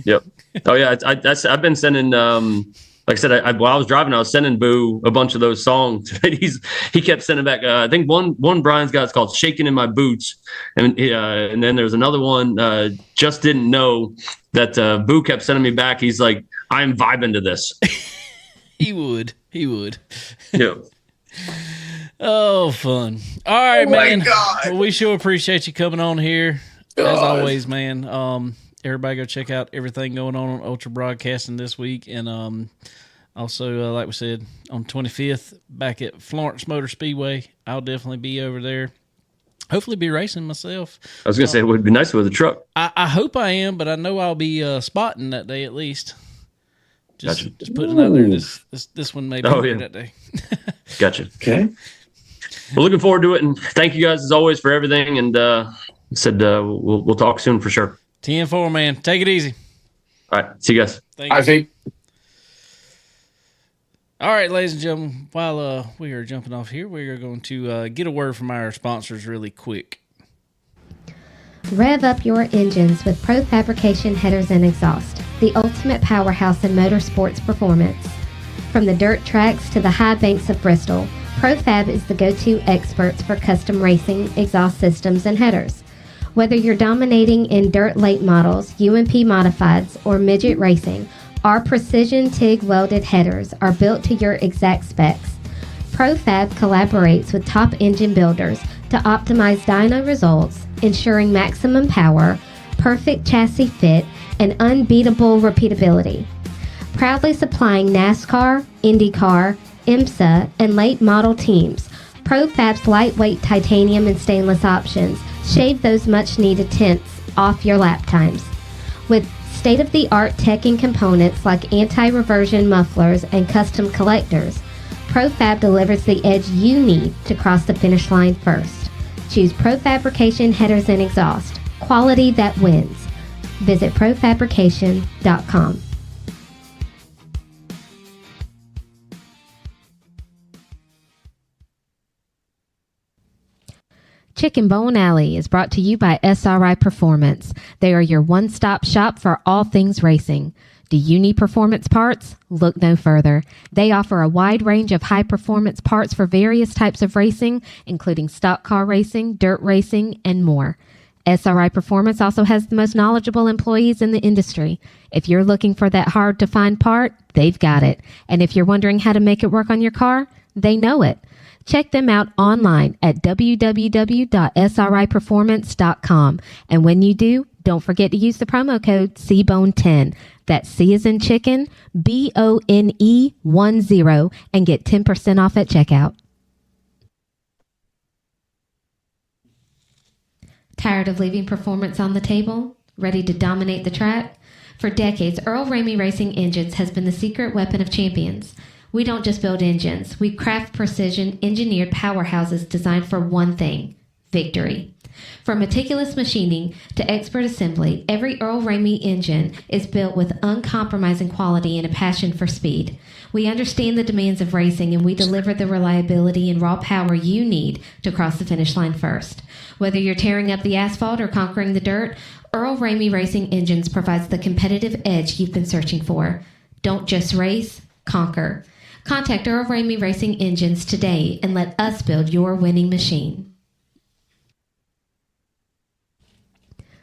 Yep. Oh yeah, I've been sending. Like I said, while I was driving, I was sending Boo a bunch of those songs. He kept sending back. I think one Brian's got is called "Shaking in My Boots," and then there's another one. Just didn't know that Boo kept sending me back. He's like, "I'm vibing to this." He would. Yeah. Oh, fun. All right, man. God. Well, we sure appreciate you coming on here. As God. always, man. Everybody go check out everything going on Ultra Broadcasting this week. And also, like we said, on 25th, back at Florence Motor Speedway. I'll definitely be over there. Hopefully be racing myself. I was going to say it would be nice with a truck. I hope I am, but I know I'll be spotting that day at least. Gotcha. Just putting it out there. This one may be that day. Gotcha. Okay. Well, looking forward to it, and thank you guys as always for everything. And we'll talk soon for sure. 10-4, man. Take it easy. All right. See you guys. I think. All right, ladies and gentlemen, while we are jumping off here, we are going to get a word from our sponsors really quick. Rev up your engines with Pro Fabrication Headers and Exhaust, the ultimate powerhouse in motorsports performance. From the dirt tracks to the high banks of Bristol, ProFab is the go-to experts for custom racing, exhaust systems, and headers. Whether you're dominating in dirt late models, UMP modifieds, or midget racing, our precision TIG welded headers are built to your exact specs. ProFab collaborates with top engine builders to optimize dyno results, ensuring maximum power, perfect chassis fit, and unbeatable repeatability. Proudly supplying NASCAR, IndyCar, IMSA, and late model teams, ProFab's lightweight titanium and stainless options shave those much-needed tints off your lap times. With state-of-the-art tech and components like anti-reversion mufflers and custom collectors, ProFab delivers the edge you need to cross the finish line first. Choose ProFabrication Headers and Exhaust. Quality that wins. Visit profabrication.com. Chicken Bone Alley is brought to you by SRI Performance. They are your one-stop shop for all things racing. Do you need performance parts? Look no further. They offer a wide range of high-performance parts for various types of racing, including stock car racing, dirt racing, and more. SRI Performance also has the most knowledgeable employees in the industry. If you're looking for that hard-to-find part, they've got it. And if you're wondering how to make it work on your car, they know it. Check them out online at www.sriperformance.com. And when you do, don't forget to use the promo code CBONE10. That's C as in chicken, BONE10, and get 10% off at checkout. Tired of leaving performance on the table? Ready to dominate the track? For decades, Earl Ramey Racing Engines has been the secret weapon of champions. We don't just build engines. We craft precision, engineered powerhouses designed for one thing: victory. From meticulous machining to expert assembly, every Earl Ramey engine is built with uncompromising quality and a passion for speed. We understand the demands of racing, and we deliver the reliability and raw power you need to cross the finish line first. Whether you're tearing up the asphalt or conquering the dirt, Earl Ramey Racing Engines provides the competitive edge you've been searching for. Don't just race, conquer. Contact Earl Ramey Racing Engines today and let us build your winning machine.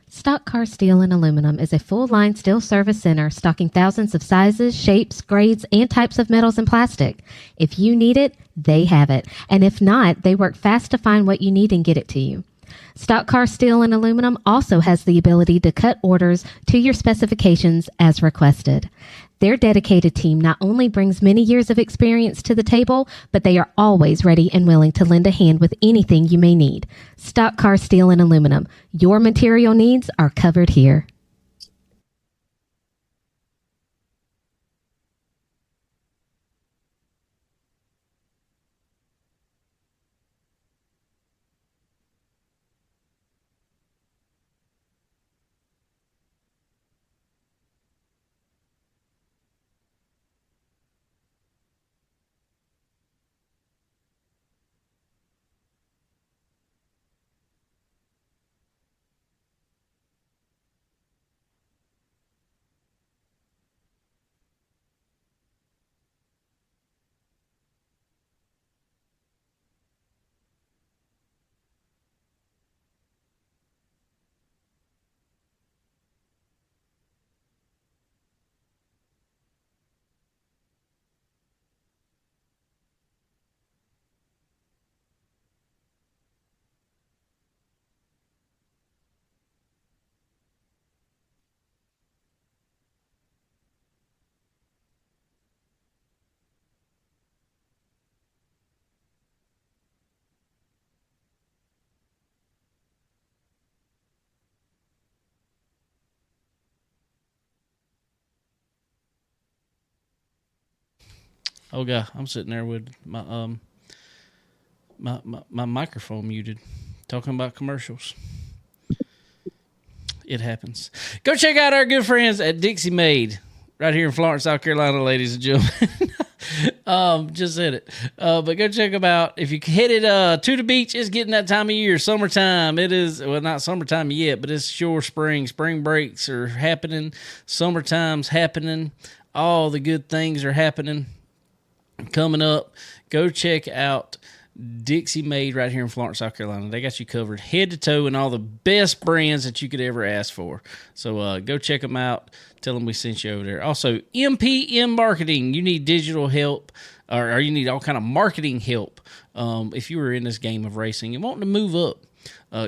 Stock Car Steel and Aluminum is a full-line steel service center stocking thousands of sizes, shapes, grades, and types of metals and plastic. If you need it, they have it. And if not, they work fast to find what you need and get it to you. Stock Car Steel and Aluminum also has the ability to cut orders to your specifications as requested. Their dedicated team not only brings many years of experience to the table, but they are always ready and willing to lend a hand with anything you may need. Stock Car Steel and Aluminum. Your material needs are covered here. Oh god, I'm sitting there with my my microphone muted, talking about commercials. It happens. Go check out our good friends at Dixie Made, right here in Florence, South Carolina, ladies and gentlemen. Just said it. But go check them out. If you headed to the beach, it's getting that time of year, summertime. It is, well, not summertime yet, but it's sure spring. Spring breaks are happening. Summertime's happening. All the good things are happening. Coming up, go check out Dixie Made right here in Florence, South Carolina. They got you covered head to toe in all the best brands that you could ever ask for. So go check them out. Tell them we sent you over there. Also, MPM Marketing. You need digital help, or you need all kind of marketing help. If you were in this game of racing and wanting to move up,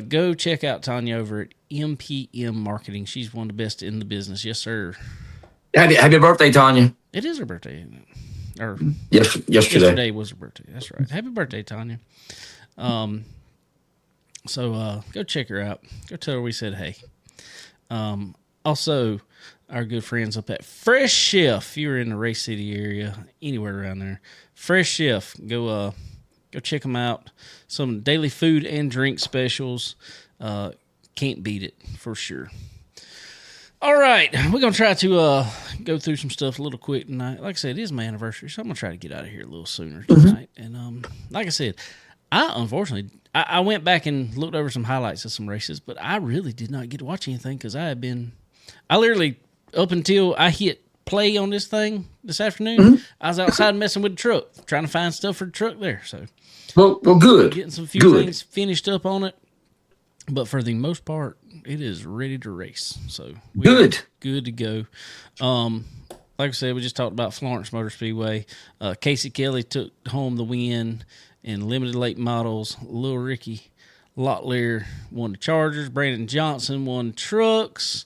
go check out Tanya over at MPM Marketing. She's one of the best in the business. Yes, sir. Happy birthday, Tanya. It is her birthday, isn't it? Or yesterday was her birthday. That's right. Happy birthday, Tanya. So go check her out. Go tell her we said hey. Also, our good friends up at Fresh Chef. If you're in the Race City area, anywhere around there, Fresh Chef. Go check them out. Some daily food and drink specials. Can't beat it for sure. All right, we're going to try to go through some stuff a little quick tonight. Like I said, it is my anniversary, so I'm going to try to get out of here a little sooner tonight. And like I said, unfortunately, I went back and looked over some highlights of some races, but I really did not get to watch anything because I literally, up until I hit play on this thing this afternoon, I was outside messing with the truck, trying to find stuff for the truck there. So, well, good. Getting some few things finished up on it. But for the most part, it is ready to race. So we're good to go. Like I said, we just talked about Florence Motor Speedway. Casey Kelly took home the win in limited late models. Lil Ricky Lottlear won the Chargers. Brandon Johnson won trucks.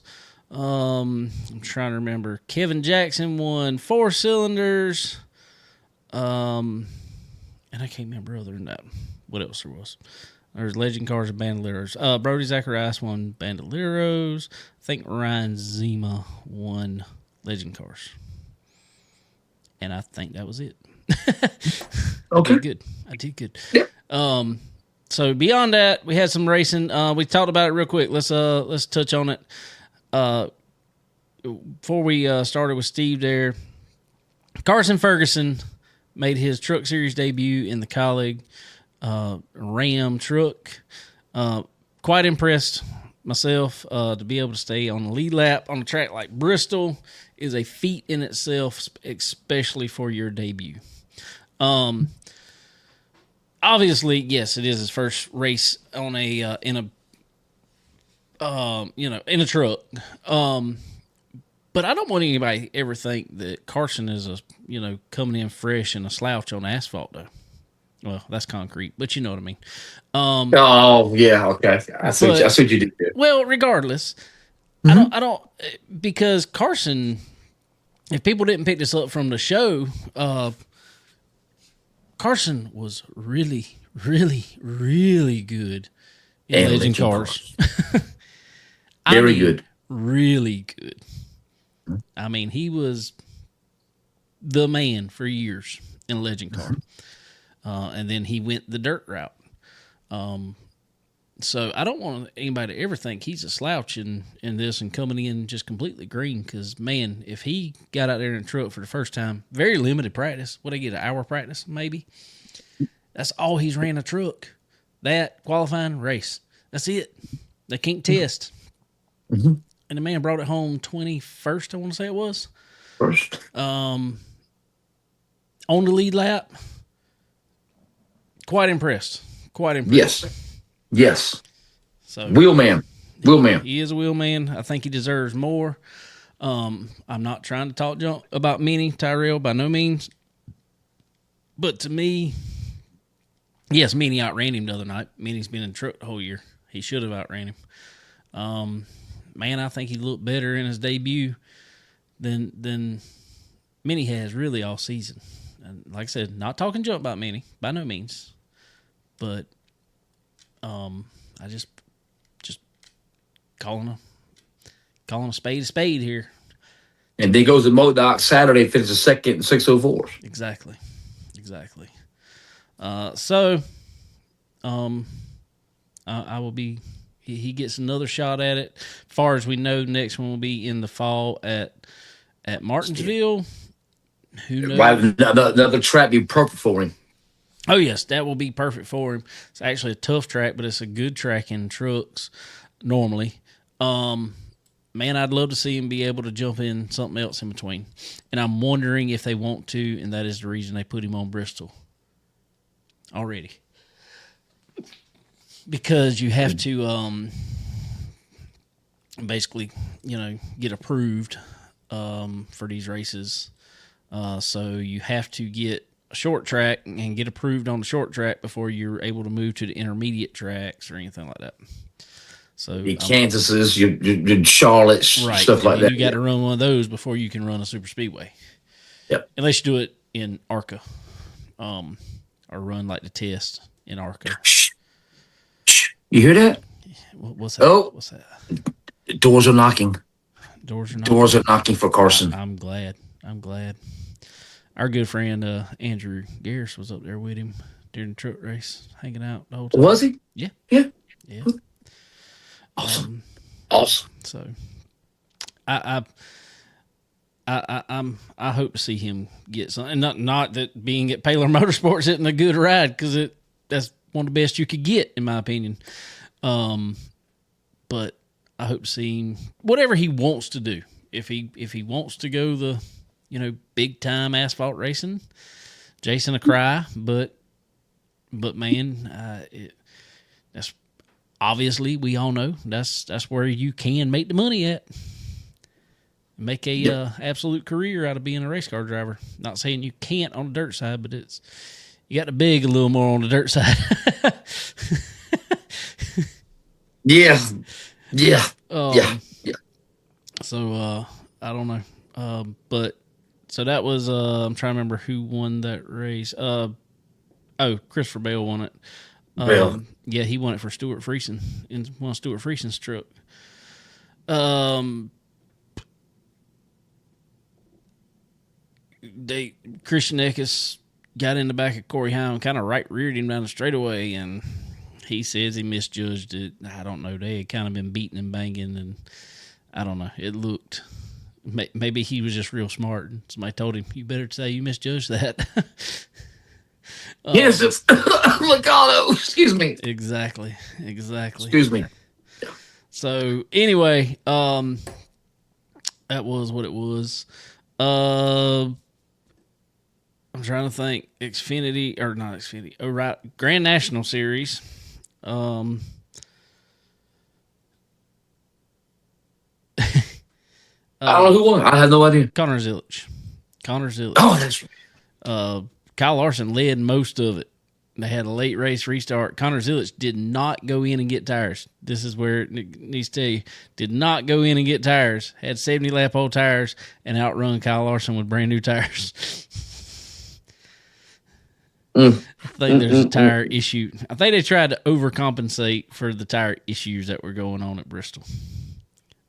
I'm trying to remember. Kevin Jackson won 4 cylinders. And I can't remember other than that what else there was. There's Legend Cars and Bandoleros. Brody Zacharias won Bandoleros. I think Ryan Zima won Legend Cars. And I think that was it. Okay. I did good. Yeah. So beyond that, we had some racing. We talked about it real quick. Let's touch on it. Before we started with Steve there, Carson Ferguson made his Truck Series debut in the Colleague Ram truck. Quite impressed myself. To be able to stay on the lead lap on a track like Bristol is a feat in itself, especially for your debut. Obviously, yes, it is his first race on in a truck. But I don't want anybody to ever think that Carson is coming in fresh and a slouch on asphalt though. Well, that's concrete, but you know what I mean. Oh yeah, okay. I see what you did there. Well, regardless, I don't because Carson. If people didn't pick this up from the show, Carson was really, really, really good in Legend Cars. Very good. Really good. I mean, he was the man for years in Legend Car. And then he went the dirt route. So I don't want anybody to ever think he's a slouch in this and coming in just completely green. Because, man, if he got out there in a truck for the first time, very limited practice. What, they get an hour practice, maybe? That's all he's ran a truck. That, qualifying, race. That's it. They can't test. Mm-hmm. And the man brought it home 21st, I want to say it was. First. On the lead lap. Quite impressed. Yes. So Wheelman. He is a wheelman. I think he deserves more. I'm not trying to talk junk about Minnie Tyrell by no means. But to me, yes, Minnie outran him the other night. Minnie's been in the truck the whole year. He should have outran him. Man, I think he looked better in his debut than Minnie has really all season. And like I said, not talking junk about Minnie by no means. But I just calling a spade here. and then goes to Modoc Saturday, finishes second in 6:04. Exactly. I will be. He gets another shot at it. As far as we know, next one will be in the fall at Martinsville. Who knows? Right, another track be perfect for him. Oh yes, that will be perfect for him. It's actually a tough track, but it's a good track in trucks normally. Man, I'd love to see him be able to jump in something else in between. And I'm wondering if they want to, and that is the reason they put him on Bristol already. Because you have to basically, get approved for these races. So you have to get a short track and get approved on the short track before you're able to move to the intermediate tracks or anything like that. So your Kansases, your Charlottes, right, stuff like that. You got to run one of those before you can run a super speedway. Yep. Unless you do it in ARCA, or run like the test in ARCA. Shh. You hear that? What's that? Oh, what's that? Doors are knocking. Doors are knocking for Carson. I'm glad. Our good friend Andrew Garris was up there with him during the truck race, hanging out the whole time. Was he? Yeah. Awesome. So, I hope to see him get something. Not that being at Paler Motorsports isn't a good ride, because that's one of the best you could get, in my opinion. But I hope to see him, whatever he wants to do. If he wants to go the big time asphalt racing, Jason will cry. But man, that's obviously, we all know that's where you can make the money at. Make a absolute career out of being a race car driver. Not saying you can't on the dirt side, but you got to beg a little more on the dirt side. Yeah. So I don't know, but so that was I'm trying to remember who won that race. Christopher Bell won it. Bell. Yeah, he won it for Stuart Friesen in one of Stuart Friesen's truck. Christian Eckes got in the back of Corey Heim, kind of reared him down the straightaway, and he says he misjudged it. I don't know. They had kind of been beating and banging, and I don't know. It looked, maybe he was just real smart, and somebody told him, "You better say you misjudged that." Yes, it's Logano. Excuse me. Exactly. Excuse me. So anyway, that was what it was. I'm trying to think. Xfinity, or not Xfinity. Oh, right. Grand National Series. I don't know who won. I have no idea. Connor Zilisch. Oh, that's right. Kyle Larson led most of it. They had a late race restart. Connor Zilisch did not go in and get tires. This is where it needs to tell you. Did not go in and get tires. Had 70-lap old tires and outrun Kyle Larson with brand new tires. I think there's a tire issue. I think they tried to overcompensate for the tire issues that were going on at Bristol.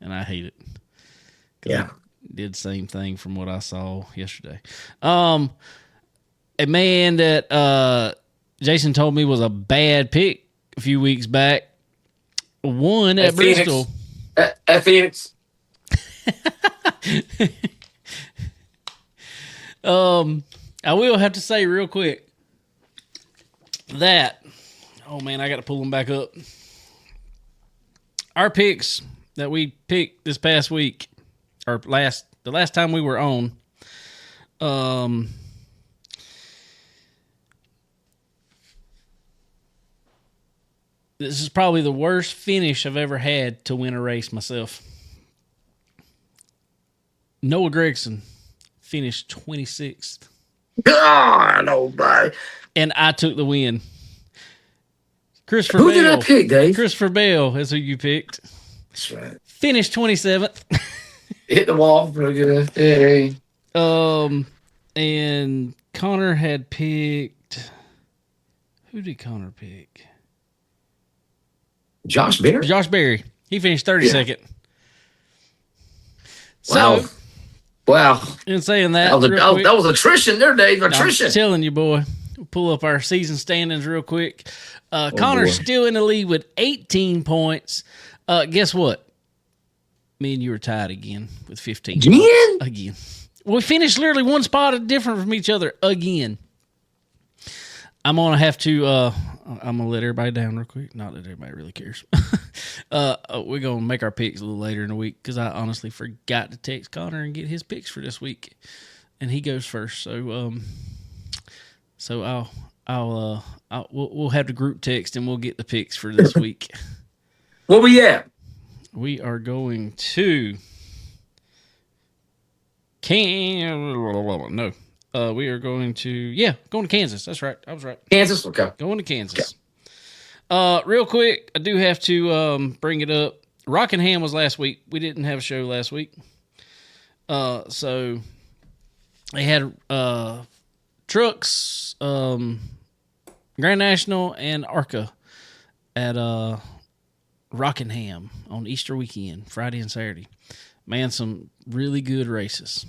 And I hate it. Yeah. Did the same thing from what I saw yesterday. A man that Jason told me was a bad pick a few weeks back won at Bristol. At Phoenix. I will have to say real quick that, oh man, I got to pull them back up. Our picks that we picked this past week, or the last time we were on, this is probably the worst finish I've ever had to win a race myself. Noah Gragson finished 26th. God, nobody. And I took the win. Christopher Who Bell. did I pick, Dave? Christopher Bell is who you picked. That's right. Finished 27th. Hit the wall. Hey. And Connor had picked. Who did Connor pick? Josh Berry. Josh Berry. He finished 32nd. Wow. So, Wow. In saying that, That was attrition there, Dave. Attrition. I'm telling you, boy. We'll pull up our season standings real quick. Connor's boy. still in the lead with 18 points. Guess what? Me and you were tied again with 15. Again. We finished literally one spot different from each other again. I'm going to have to, I'm going to let everybody down real quick. Not that everybody really cares. We're going to make our picks a little later in the week because I honestly forgot to text Connor and get his picks for this week. And he goes first. So we'll have the group text and we'll get the picks for this week. Where we at? We are going to we are going to Kansas. That's right. I was right. Kansas? Okay. Going to Kansas. Okay. Real quick, I do have to bring it up. Rockingham was last week. We didn't have a show last week. So they had trucks, Grand National, and ARCA at Rockingham on Easter weekend, Friday and Saturday. Man, some really good races.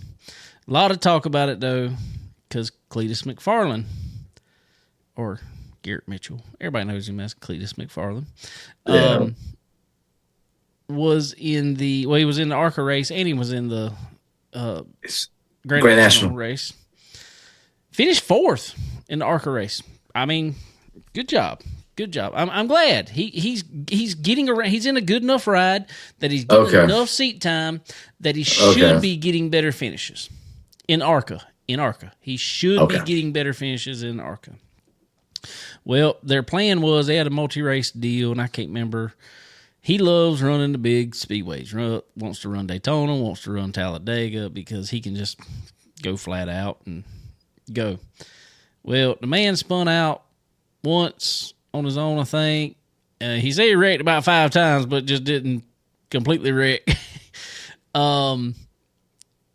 A lot of talk about it, though, because Cletus McFarland, or Garrett Mitchell, everybody knows him as Cletus McFarland, was in the ARCA race, and he was in the Grand National race. Finished fourth in the ARCA race. I mean, good job. Good job. I'm glad he's getting around. He's in a good enough ride that he's getting enough seat time that he should be getting better finishes in ARCA. He should be getting better finishes in ARCA. Well, their plan was they had a multi-race deal, and I can't remember. He loves running the big speedways. Wants to run Daytona, wants to run Talladega because he can just go flat out and go. Well, the man spun out once on his own, I think. He said he wrecked about 5 times, but just didn't completely wreck.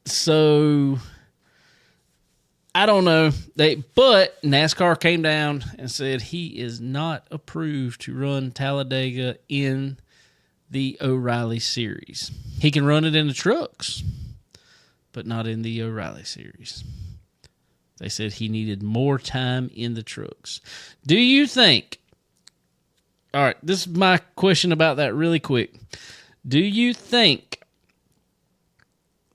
So I don't know. But NASCAR came down and said he is not approved to run Talladega in the O'Reilly Series. He can run it in the trucks, but not in the O'Reilly Series. They said he needed more time in the trucks. Do you think... All right, this is my question about that really quick. Do you think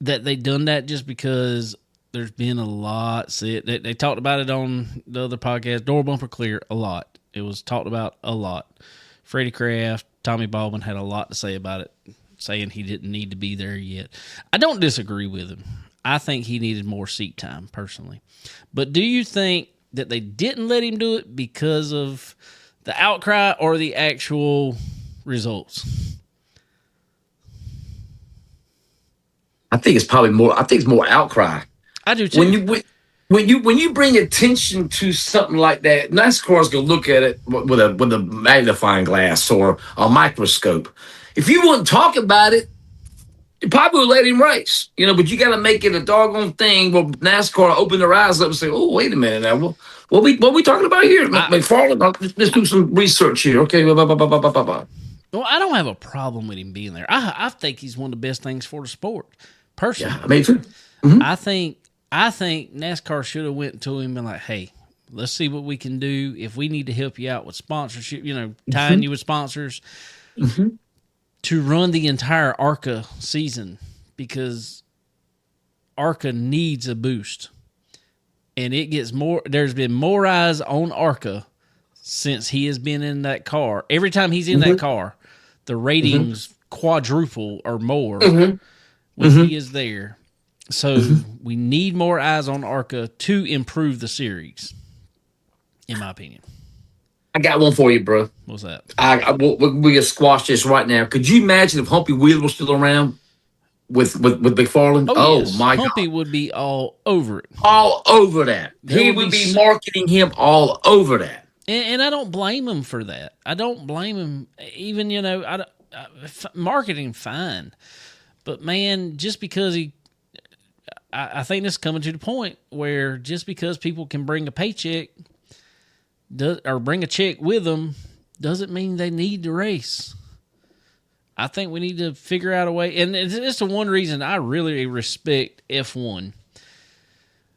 that they done that just because there's been a lot said? They talked about it on the other podcast, Door Bumper Clear, a lot. It was talked about a lot. Freddie Kraft, Tommy Baldwin had a lot to say about it, saying he didn't need to be there yet. I don't disagree with him. I think he needed more seat time, personally. But do you think that they didn't let him do it because of the outcry or the actual results? I think it's probably more. I think it's more outcry. I do too. When you bring attention to something like that, NASCAR's gonna look at it with a magnifying glass or a microscope. If you wouldn't talk about it, you probably would let him race. But you got to make it a doggone thing where NASCAR open their eyes up and say, "Oh, wait a minute now. What we talking about here? McFarland, let's do some research here." Okay, blah, blah, blah, blah, blah, blah. Well, I don't have a problem with him being there. I think he's one of the best things for the sport, personally. Yeah, me too. Mm-hmm. I think NASCAR should have went to him and been like, "Hey, let's see what we can do. If we need to help you out with sponsorship, tying you with sponsors." Mm-hmm. To run the entire ARCA season, because ARCA needs a boost. And it gets more, there's been more eyes on ARCA since he has been in that car. Every time he's in that car, the ratings quadruple or more when he is there. So we need more eyes on ARCA to improve the series, in my opinion. I got one for you, bro. What's that? We can squash this right now. Could you imagine if Humpy Wheeler was still around with McFarland? Yes. My Humpy God. would be all over it. All over that. He would be marketing him all over that. And I don't blame him for that. I don't blame him. Even, marketing, fine. But, man, just because I think this is coming to the point where just because people can bring a paycheck or bring a check with them doesn't mean they need to race. I think we need to figure out a way. And it's the one reason I really respect F1.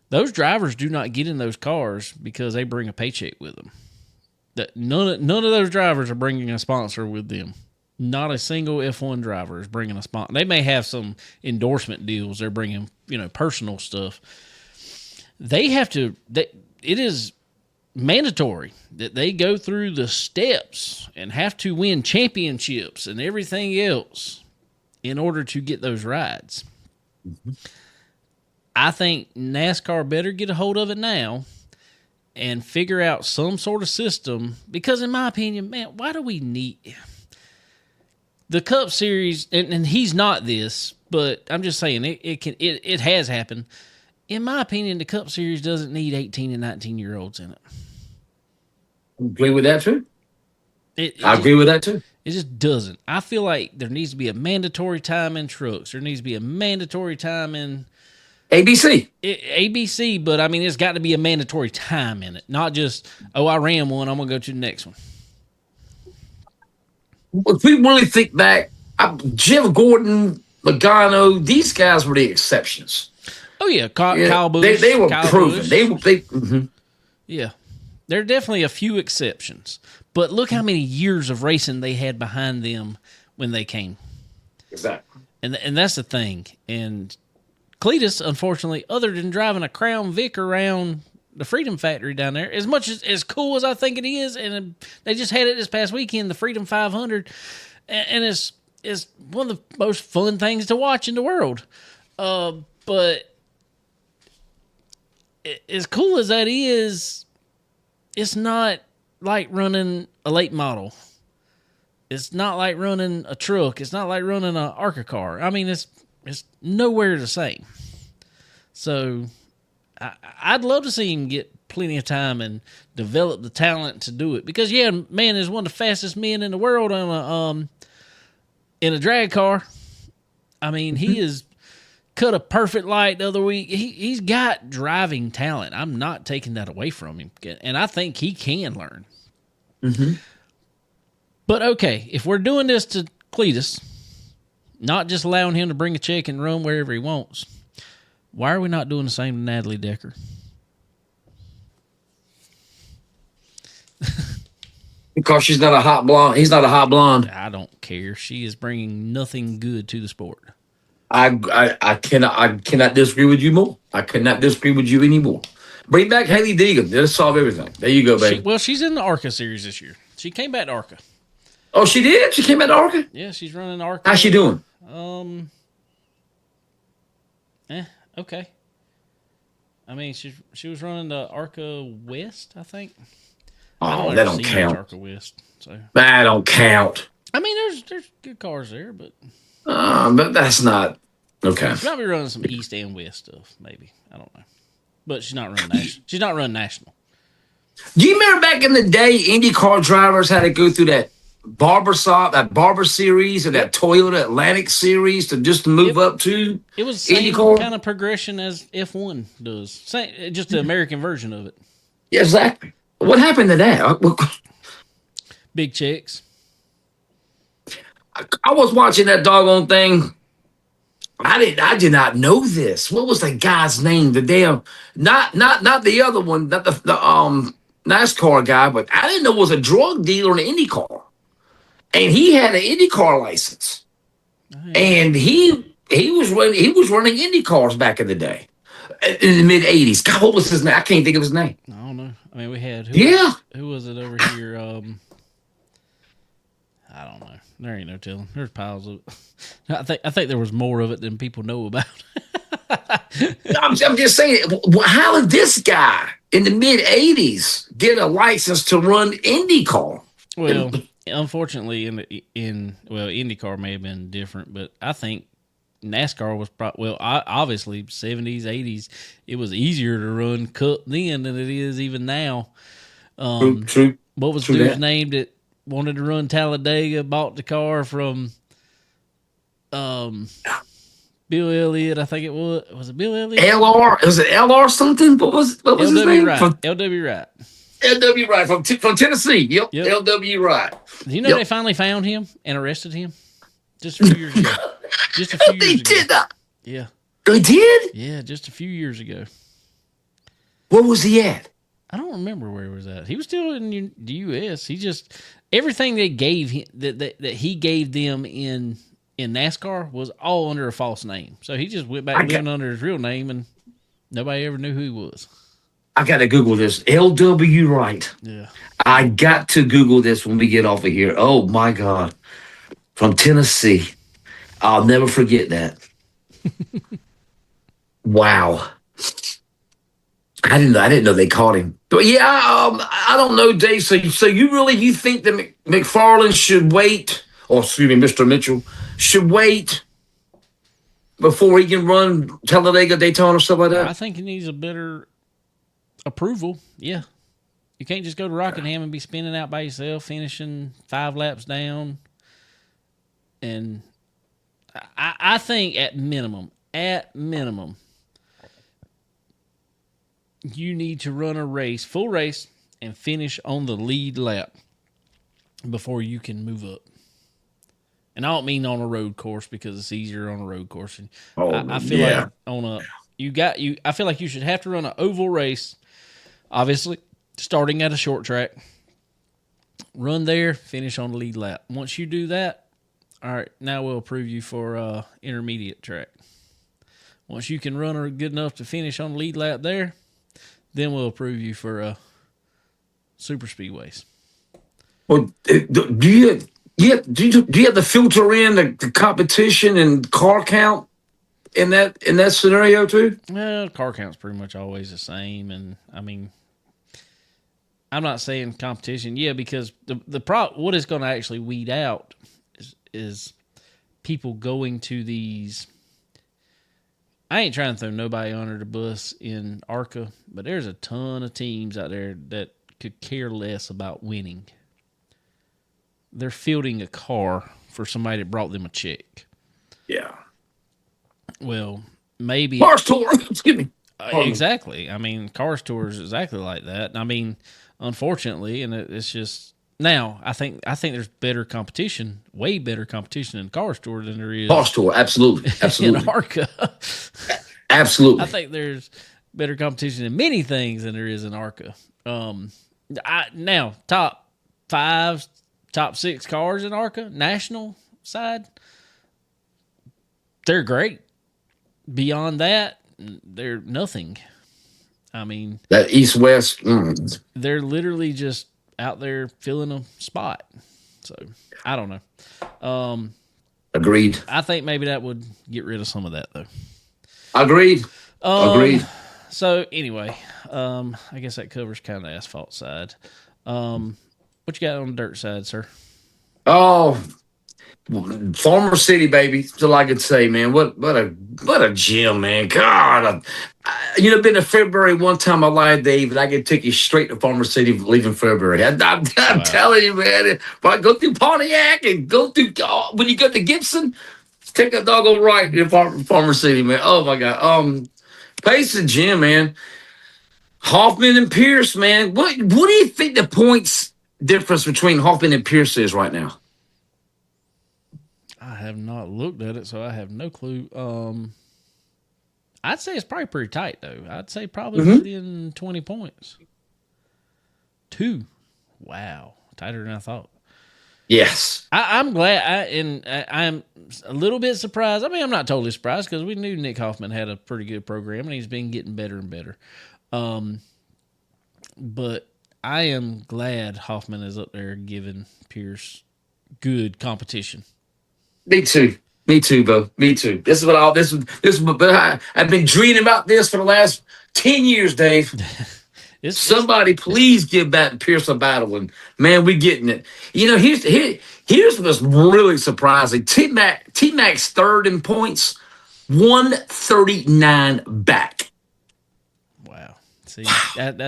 Those drivers do not get in those cars because they bring a paycheck with them. None of those drivers are bringing a sponsor with them. Not a single F1 driver is bringing a sponsor. They may have some endorsement deals. They're bringing, personal stuff. They have to. It is mandatory that they go through the steps and have to win championships and everything else in order to get those rides. Mm-hmm. I think NASCAR better get a hold of it now and figure out some sort of system, because in my opinion, man, why do we need the Cup Series? And he's not this, but I'm just saying it has happened. In my opinion, the Cup Series doesn't need 18 and 19-year-olds in it. I agree with that too. I agree with that too. It just doesn't. I feel like there needs to be a mandatory time in trucks. There needs to be a mandatory time in ABC, but I mean, it's got to be a mandatory time in it, not just, I ran one, I'm going to go to the next one. If we really think back, Jeff Gordon, Logano, these guys were the exceptions. Oh, yeah. Kyle Busch. They were Kyle proven. Busch. Yeah. There are definitely a few exceptions, but look how many years of racing they had behind them when they came. Exactly. And that's the thing. And Cletus, unfortunately, other than driving a Crown Vic around the Freedom Factory down there, as much as cool as I think it is, and they just had it this past weekend, the Freedom 500, and it's one of the most fun things to watch in the world. But as cool as that is, it's not like running a late model. It's not like running a truck. It's not like running an ARCA car. I mean, it's nowhere the same. So I'd love to see him get plenty of time and develop the talent to do it. Because, yeah, man is one of the fastest men in the world on in a drag car. I mean, he is cut a perfect light the other week. He's got driving talent. I'm not taking that away from him. And I think he can learn. Mm-hmm. But, okay, if we're doing this to Cletus, not just allowing him to bring a check and run wherever he wants, why are we not doing the same to Natalie Decker? Because she's not a hot blonde. He's not a hot blonde. I don't care. She is bringing nothing good to the sport. I cannot disagree with you more. I cannot disagree with you anymore. Bring back Haley Deegan. That'll solve everything. There you go, baby. She's in the ARCA series this year. She came back to ARCA. Oh, she did? She came back to ARCA? Yeah, she's running ARCA. How's she doing? Okay. I mean, she was running the ARCA West, I think. Oh, that don't count. ARCA West, so. That don't count. I mean, there's good cars there, but that's not okay. She might be running some East and West stuff, maybe. I don't know, but she's not running national. She's not running national. Do you remember back in the day, IndyCar drivers had to go through that Barber series, or that Toyota Atlantic series to move up to? It was the same kind of progression as F1 does. Just the American version of it. Yeah, exactly. What happened to that? Big checks. I was watching that doggone thing. I did not know this. What was that guy's name? The damn not the other one, not the NASCAR guy, but I didn't know it was a drug dealer in an IndyCar. And he had an IndyCar license. And he was running IndyCars back in the day. In the mid 80s. God, what was his name? I can't think of his name. I don't know. I mean, we had who was it over here? I don't know. There ain't no telling. There's piles of it. I think there was more of it than people know about. I'm just saying, how did this guy in the mid 80s get a license to run IndyCar? Well, unfortunately, IndyCar may have been different, but I think NASCAR was obviously 70s, 80s. It was easier to run Cup then than it is even now. True. What was the dude's name that wanted to run Talladega? Bought the car from Bill Elliott, I think it was. Was it Bill Elliott? Was it LR something? What was his name? LW Wright. LW Wright from Tennessee. Yep. LW Wright. Do you know they finally found him and arrested him? Just a few years ago. Just a few They years ago. did that. Yeah. They did? Yeah, just a few years ago. Where was he at? I don't remember where he was at. He was still in the U.S. He just everything they gave him, that he gave them in NASCAR was all under a false name. So he just went back living under his real name, and nobody ever knew who he was. I got to Google this. L.W. Wright. Yeah. I got to Google this when we get off of here. Oh, my God. From Tennessee. I'll never forget that. Wow. I didn't know they caught him. But yeah, I don't know, Dave. So you think that McFarland should wait, or excuse me, Mr. Mitchell should wait before he can run Talladega, Daytona, or stuff like that? I think he needs a better approval. Yeah. You can't just go to Rockingham and be spinning out by yourself, finishing 5 laps down. And I think at minimum, you need to run a race, full race, and finish on the lead lap before you can move up. And I don't mean on a road course because it's easier on a road course. And I feel like I feel like you should have to run an oval race, obviously, starting at a short track. Run there, finish on the lead lap. Once you do that, all right, now we'll approve you for intermediate track. Once you can run good enough to finish on the lead lap there, then we'll approve you for super speedways. Well, do you have to filter in the competition and car count in that scenario too? Well, car count's pretty much always the same, and I mean, I'm not saying competition, because what it's going to actually weed out is people going to these. I ain't trying to throw nobody under the bus in ARCA, but there's a ton of teams out there that could care less about winning. They're fielding a car for somebody that brought them a check. Yeah. Well, maybe Cars Tour. Excuse me. Exactly. I mean, Cars Tour is exactly like that. I mean, unfortunately, and it's just now. I think there's better competition, way better competition in Cars Tour than there is Cars Tour. Absolutely. in ARCA. Absolutely. I think there's better competition in many things than there is in ARCA. Now top 5, top 6 cars in ARCA, national side, they're great. Beyond that, they're nothing. I mean, that East-West, they're literally just out there filling a spot. So I don't know. Agreed. I think maybe that would get rid of some of that though. Agreed. Agreed. So anyway, I guess that covers kind of the asphalt side. What you got on the dirt side, sir? Oh, Farmer City, baby. That's all I could say, man. What a gym, man. God, been to February one time. I lied, Dave, and I could take you straight to Farmer City leaving February. I'm telling you, man. If I go through Pontiac and go through when you go to Gibson, take a doggone right in Farmer City, man. Oh my God. Pace and Jim, man. Hoffman and Pierce, man. What do you think the points difference between Hoffman and Pierce is right now? I have not looked at it, so I have no clue. I'd say it's probably pretty tight, though. I'd say probably within 20 points. 2. Wow. Tighter than I thought. Yes. I'm glad. I'm a little bit surprised. I mean, I'm not totally surprised because we knew Nick Hoffman had a pretty good program, and he's been getting better and better. But I am glad Hoffman is up there giving Pierce good competition. Me too, bro. Me too. This is what I've been dreaming about this for the last 10 years, Dave. Somebody please give back Pierce a battle, and man, we're getting it. Here's what's really surprising. T-Mac's third in points, 139 back. Wow. See, that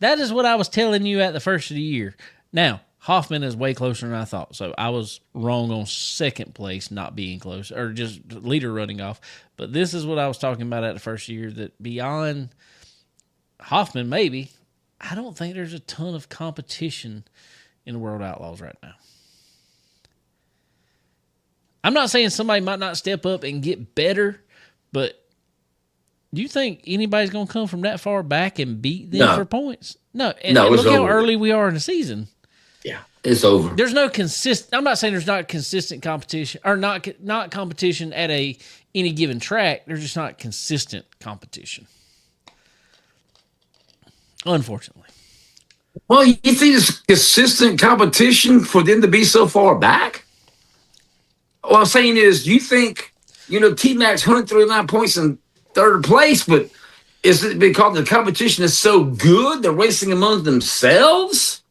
is what I was telling you at the first of the year. Now, Hoffman is way closer than I thought, so I was wrong on second place not being close, or just leader running off. But this is what I was talking about at the first year, that beyond Hoffman, maybe, I don't think there's a ton of competition in the World Outlaws right now. I'm not saying somebody might not step up and get better, but do you think anybody's going to come from that far back and beat them for points? No. And look how early we are in the season. Yeah, it's over. There's no consistent. I'm not saying there's not consistent competition or not competition at any given track. There's just not consistent competition. Unfortunately. Well, you think it's consistent competition for them to be so far back? What I'm saying is, do you think, T-Mac's 139 points in third place, but is it because the competition is so good, they're racing among themselves?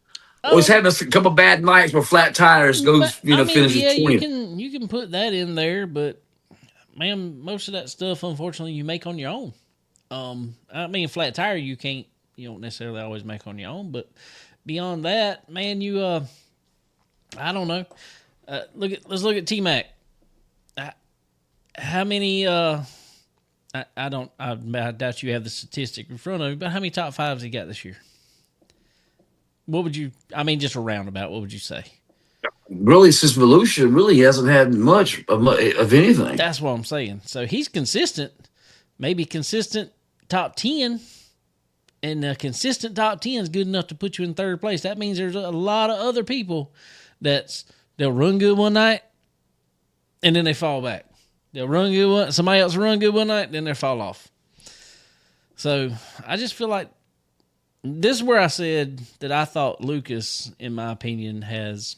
Or is having a couple bad nights where flat tires finishes 20th? You can put that in there, but, man, most of that stuff, unfortunately, you make on your own. Flat tire, you don't necessarily always make on your own, but beyond that, man, I don't know. Let's look at T-Mac. How many? I doubt you have the statistic in front of you, but how many top fives he got this year? What would you? Just a roundabout. What would you say? Really, since Volusia, really hasn't had much of anything. That's what I'm saying. So he's consistent, maybe consistent top 10. And a consistent top 10 is good enough to put you in third place. That means there's a lot of other people they'll run good one night, and then they fall back. They'll run good somebody else will run good one night, then they fall off. So I just feel like this is where I said that I thought Lucas, in my opinion, has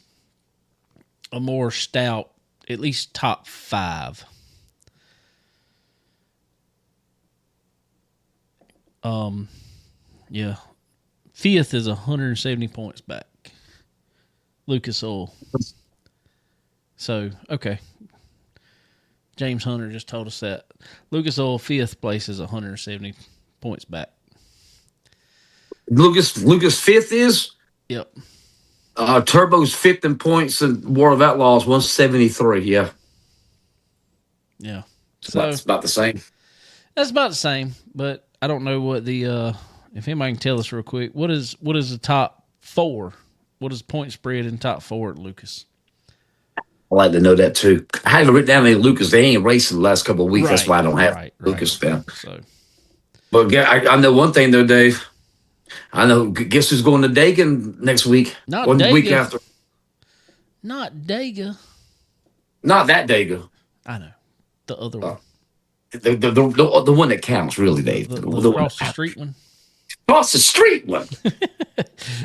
a more stout, at least top 5. Yeah. 5th is 170 points back. Lucas Oil. So, okay. James Hunter just told us that. Lucas Oil 5th place is 170 points back. Lucas 5th is? Yep. Turbo's 5th in points and War of Outlaws 173, yeah. Yeah. It's about the same. That's about the same, but I don't know what the if anybody can tell us real quick, what is the top 4? What is point spread in top 4 at Lucas? I'd like to know that too. I had it written down in Lucas. They ain't racing the last couple of weeks. Right, that's why I don't have Lucas down. So, but I know one thing though, Dave. I know. Guess who's going to Dagan next week? Not One Daga. week after. Not Daga. Not that Daga. I know. The other one. The one that counts, really, Dave. The The across the street one. Across the street one.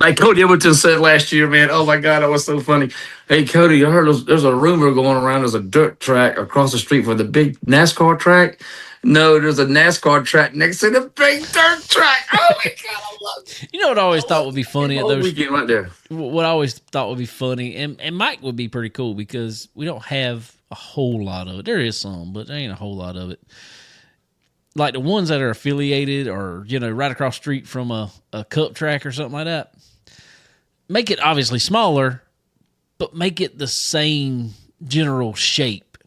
Like Cody Edmonton said last year, man. Oh my God, that was so funny. Hey Cody, I heard there's a rumor going around. There's a dirt track across the street for the big NASCAR track. No, there's a NASCAR track next to the big dirt track. Oh my God, I love it. You know what I always thought would be funny at those weekend right there. What I always thought would be funny, and Mike would be pretty cool because we don't have a whole lot of it. There is some, but there ain't a whole lot of it. Like the ones that are affiliated or, right across the street from a cup track or something like that. Make it obviously smaller, but make it the same general shape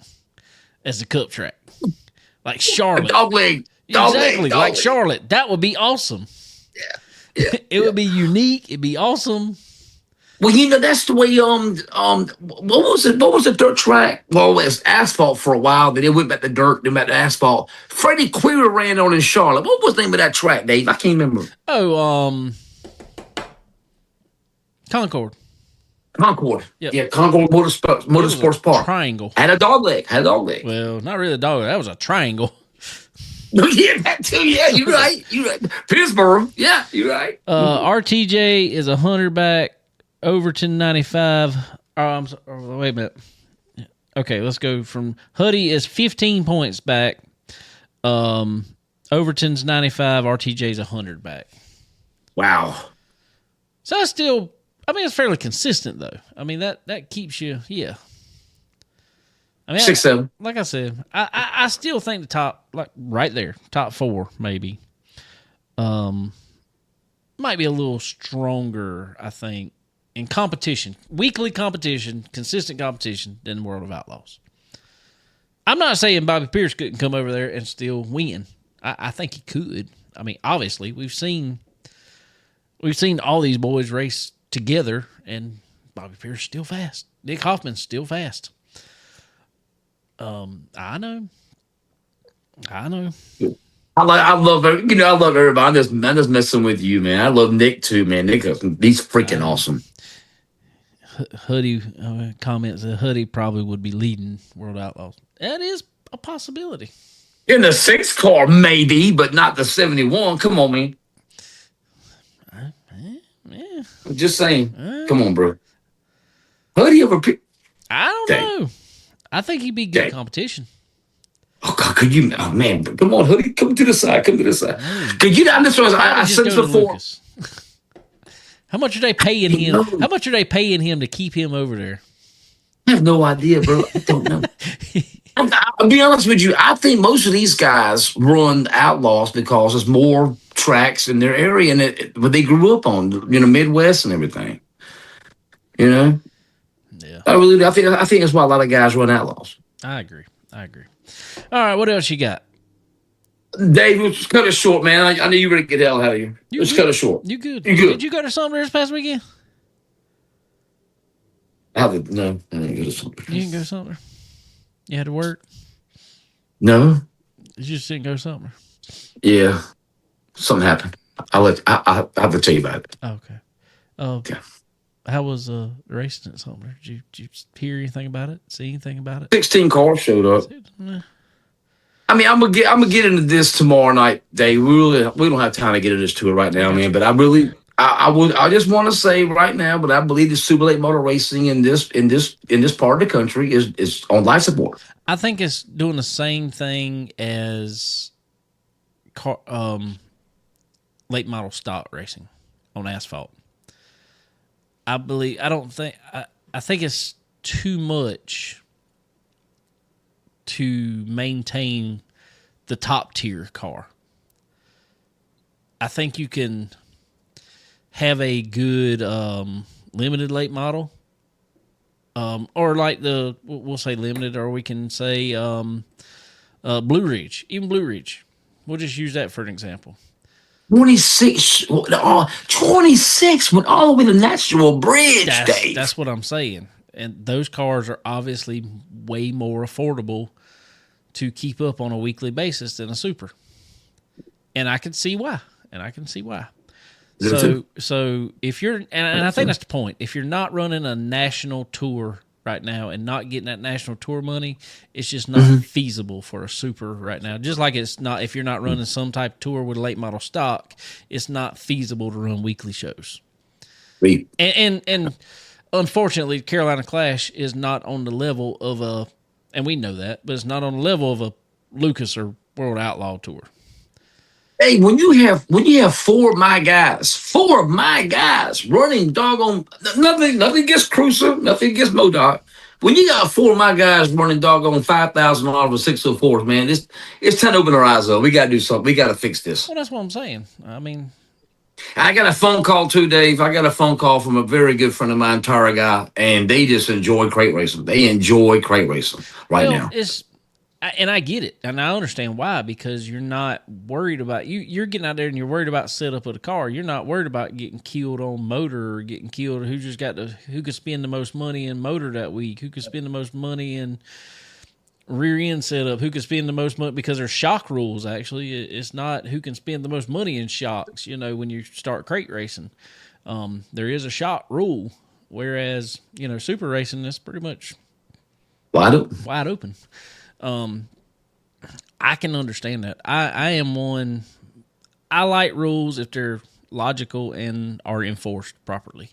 as the cup track. Like Charlotte. Dog leg. Exactly, like Charlotte. That would be awesome. Yeah. It would be unique. It'd be awesome. Well, that's the way. What was it? What was the dirt track? Well, it was asphalt for a while. Then it went back to dirt. Then back to asphalt. Freddie Queer ran on in Charlotte. What was the name of that track, Dave? I can't remember. Oh, Concord. Yep. Yeah, Concord Motorsports Park. Triangle. Had a dog leg. Well, not really a dog leg. That was a triangle. Yeah, that too. Yeah, you're right. Pittsburgh. Yeah, you're right. RTJ is 100 back. Overton 95. I'm sorry, wait a minute. Okay, let's go from Huddy is 15 points back. Overton's 95. RTJ's 100 back. Wow. So that's still, it's fairly consistent though. That keeps you, yeah. 6-7. Like I said, I still think the top, like right there, top 4 maybe, might be a little stronger. I think. In competition, weekly competition, consistent competition than the World of Outlaws. I'm not saying Bobby Pierce couldn't come over there and still win. I think he could. Obviously, we've seen all these boys race together, and Bobby Pierce still fast. Nick Hoffman's still fast. I know. I love I love everybody. I'm just messing with you, man. I love Nick too, man. Nick, he's freaking awesome. Hoodie comments that Hoodie probably would be leading World Outlaws. That is a possibility. In the 6 car, maybe, but not the 71. Come on, man. Yeah. I'm just saying. Come on, bro. Hoodie over. I don't know. I think he'd be good competition. Oh God, could you? Oh man, come on, Hoodie, come to the side. Come to the side. Could you? I'm just. I said this before. How much are they paying him? How much are they paying him to keep him over there? I have no idea, bro. I don't know. I'll be honest with you. I think most of these guys run Outlaws because there's more tracks in their area and what they grew up on, Midwest and everything. Yeah. I think that's why a lot of guys run Outlaws. I agree. All right, what else you got? Dave, let's cut it short, man. I know you ready to get the hell out of here. Let's cut it short. You good? You good? Did you go to Sumter this past weekend? No, I didn't go to Sumter. You didn't go to Sumter? You had to work? No. You just didn't go to Sumter? Yeah. Something happened. I'll have to tell you about it. Okay. Okay. How was racing at Sumter? Did you hear anything about it? See anything about it? 16 cars showed up. I mean, I'm gonna get into this tomorrow night, Dave. We don't have time to get into this tour right now, man. But I just want to say right now, but I believe the Super Late Motor Racing in this part of the country is on life support. I think it's doing the same thing as late model stock racing on asphalt. I think it's too much to maintain the top tier car. I think you can have a good limited late model, or like we'll say limited, or we can say Blue Ridge, even Blue Ridge. We'll just use that for an example. 26 went all the way to Natural Bridge, Dave. That's what I'm saying. And those cars are obviously way more affordable to keep up on a weekly basis than a Super. And I can see why. So if you're, and I think that's the point. If you're not running a national tour right now and not getting that national tour money, it's just not feasible for a Super right now. Just like it's not, if you're not running some type of tour with late model stock, it's not feasible to run weekly shows. And unfortunately, Carolina Clash is not on the level of and we know that, but it's not on the level of a Lucas or World Outlaw Tour. Hey, when you have four of my guys running doggone nothing against Cruiser, nothing against MoDOT. When you got 4 of my guys running doggone $5,000 with 604s, man, it's time to open our eyes up. We got to do something. We got to fix this. Well, that's what I'm saying. I mean, I got a phone call too, Dave. I got a phone call from a very good friend of mine, Tara guy, and they just enjoy crate racing. They enjoy crate racing now. And I get it, and I understand why, because you're not worried about you're getting out there and you're worried about setup of the car. You're not worried about getting killed on motor or getting killed who could spend the most money in motor that week, who could spend the most money in rear end setup, who can spend the most money, because there's shock rules. Actually, it's not who can spend the most money in shocks. When you start crate racing, there is a shock rule, whereas super racing is pretty much wide open. I can understand that. I am one. I like rules if they're logical and are enforced properly.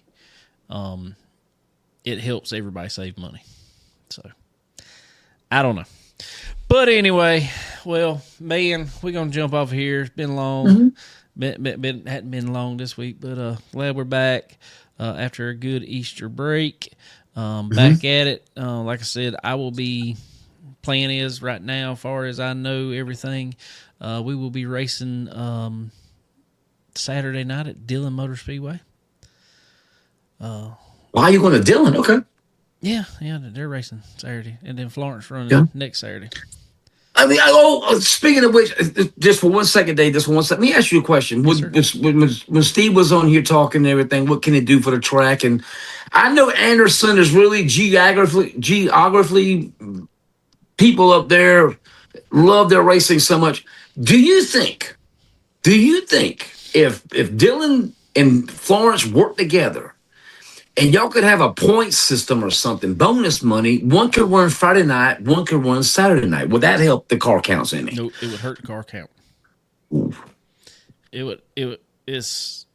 It helps everybody save money. So I don't know. But anyway, well, man, we're gonna jump off here. It's been long. Hadn't been long this week, but glad we're back after a good Easter break. Back at it. Like I said, I will be. Plan is right now, as far as I know everything, we will be racing Saturday night at Dillon Motor Speedway. Why are you going to Dillon? Okay. Yeah, they're racing Saturday, and then Florence running next Saturday. I mean, speaking of which, just for 1 second, Dave, let me ask you a question. Yes, when Steve was on here talking and everything, what can it do for the track? And I know Anderson is really geographically people up there love their racing so much. Do you think if Dylan and Florence work together and y'all could have a point system or something, bonus money, one could run Friday night, one could run Saturday night, would that help the car counts any? No, it would hurt the car count. Ooh. It's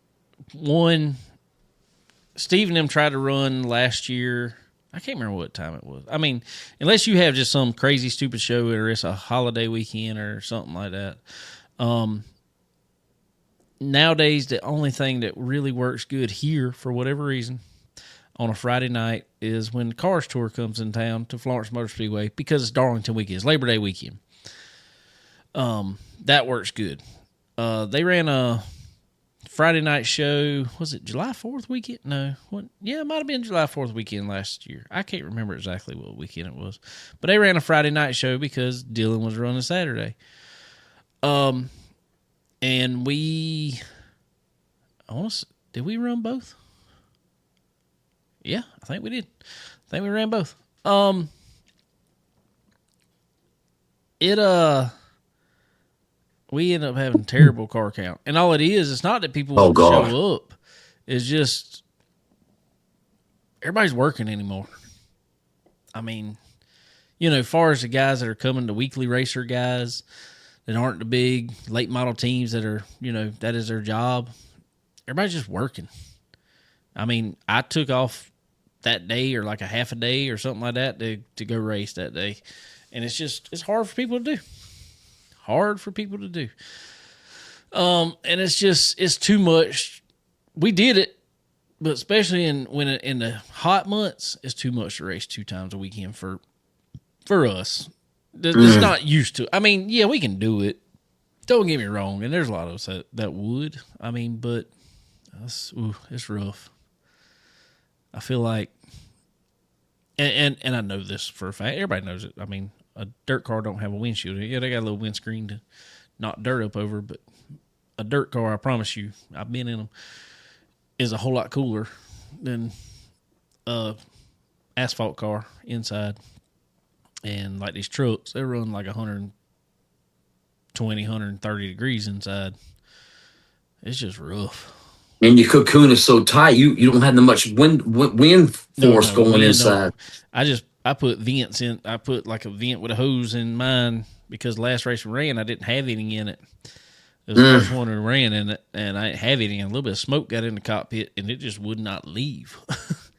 one. Steve and them tried to run last year. I can't remember what time it was. I mean, unless you have just some crazy stupid show or it's a holiday weekend or something like that. Nowadays, the only thing that really works good here, for whatever reason, on a Friday night is when the Cars Tour comes in town to Florence Motor Speedway, because it's Darlington weekend, it's Labor Day weekend. That works good. They ran a Friday night show. Was it July 4th weekend? No. What? Yeah, it might have been July 4th weekend last year. I can't remember exactly what weekend it was. But they ran a Friday night show because Dylan was running Saturday. And did we run both? Yeah, I think we did. I think we ran both. We end up having terrible car count. And all it is, it's not that people won't show up. It's just everybody's working anymore. I mean, as far as the guys that are coming, the weekly racer guys that aren't the big late model teams that are, that is their job. Everybody's just working. I mean, I took off that day or like a half a day or something like that to go race that day. And it's hard for people to do. And it's too much. We did it, but especially in the hot months, it's too much to race 2 times a weekend for us. It's not used to. I mean, yeah, we can do it. Don't get me wrong, and there's a lot of us that would. I mean, but it's rough. I feel like, and I know this for a fact. Everybody knows it. I mean, a dirt car don't have a windshield. Yeah, they got a little windscreen to knock dirt up over, but a dirt car, I promise you, I've been in them, is a whole lot cooler than a asphalt car inside. And like these trucks, they run like 120, 130 degrees inside. It's just rough. And your cocoon is so tight, you don't have that much wind force going inside. No. I put vents in. I put like a vent with a hose in mine because last race we ran, I didn't have anything in it. It was the first one we ran in it, and I didn't have anything. A little bit of smoke got in the cockpit, and it just would not leave.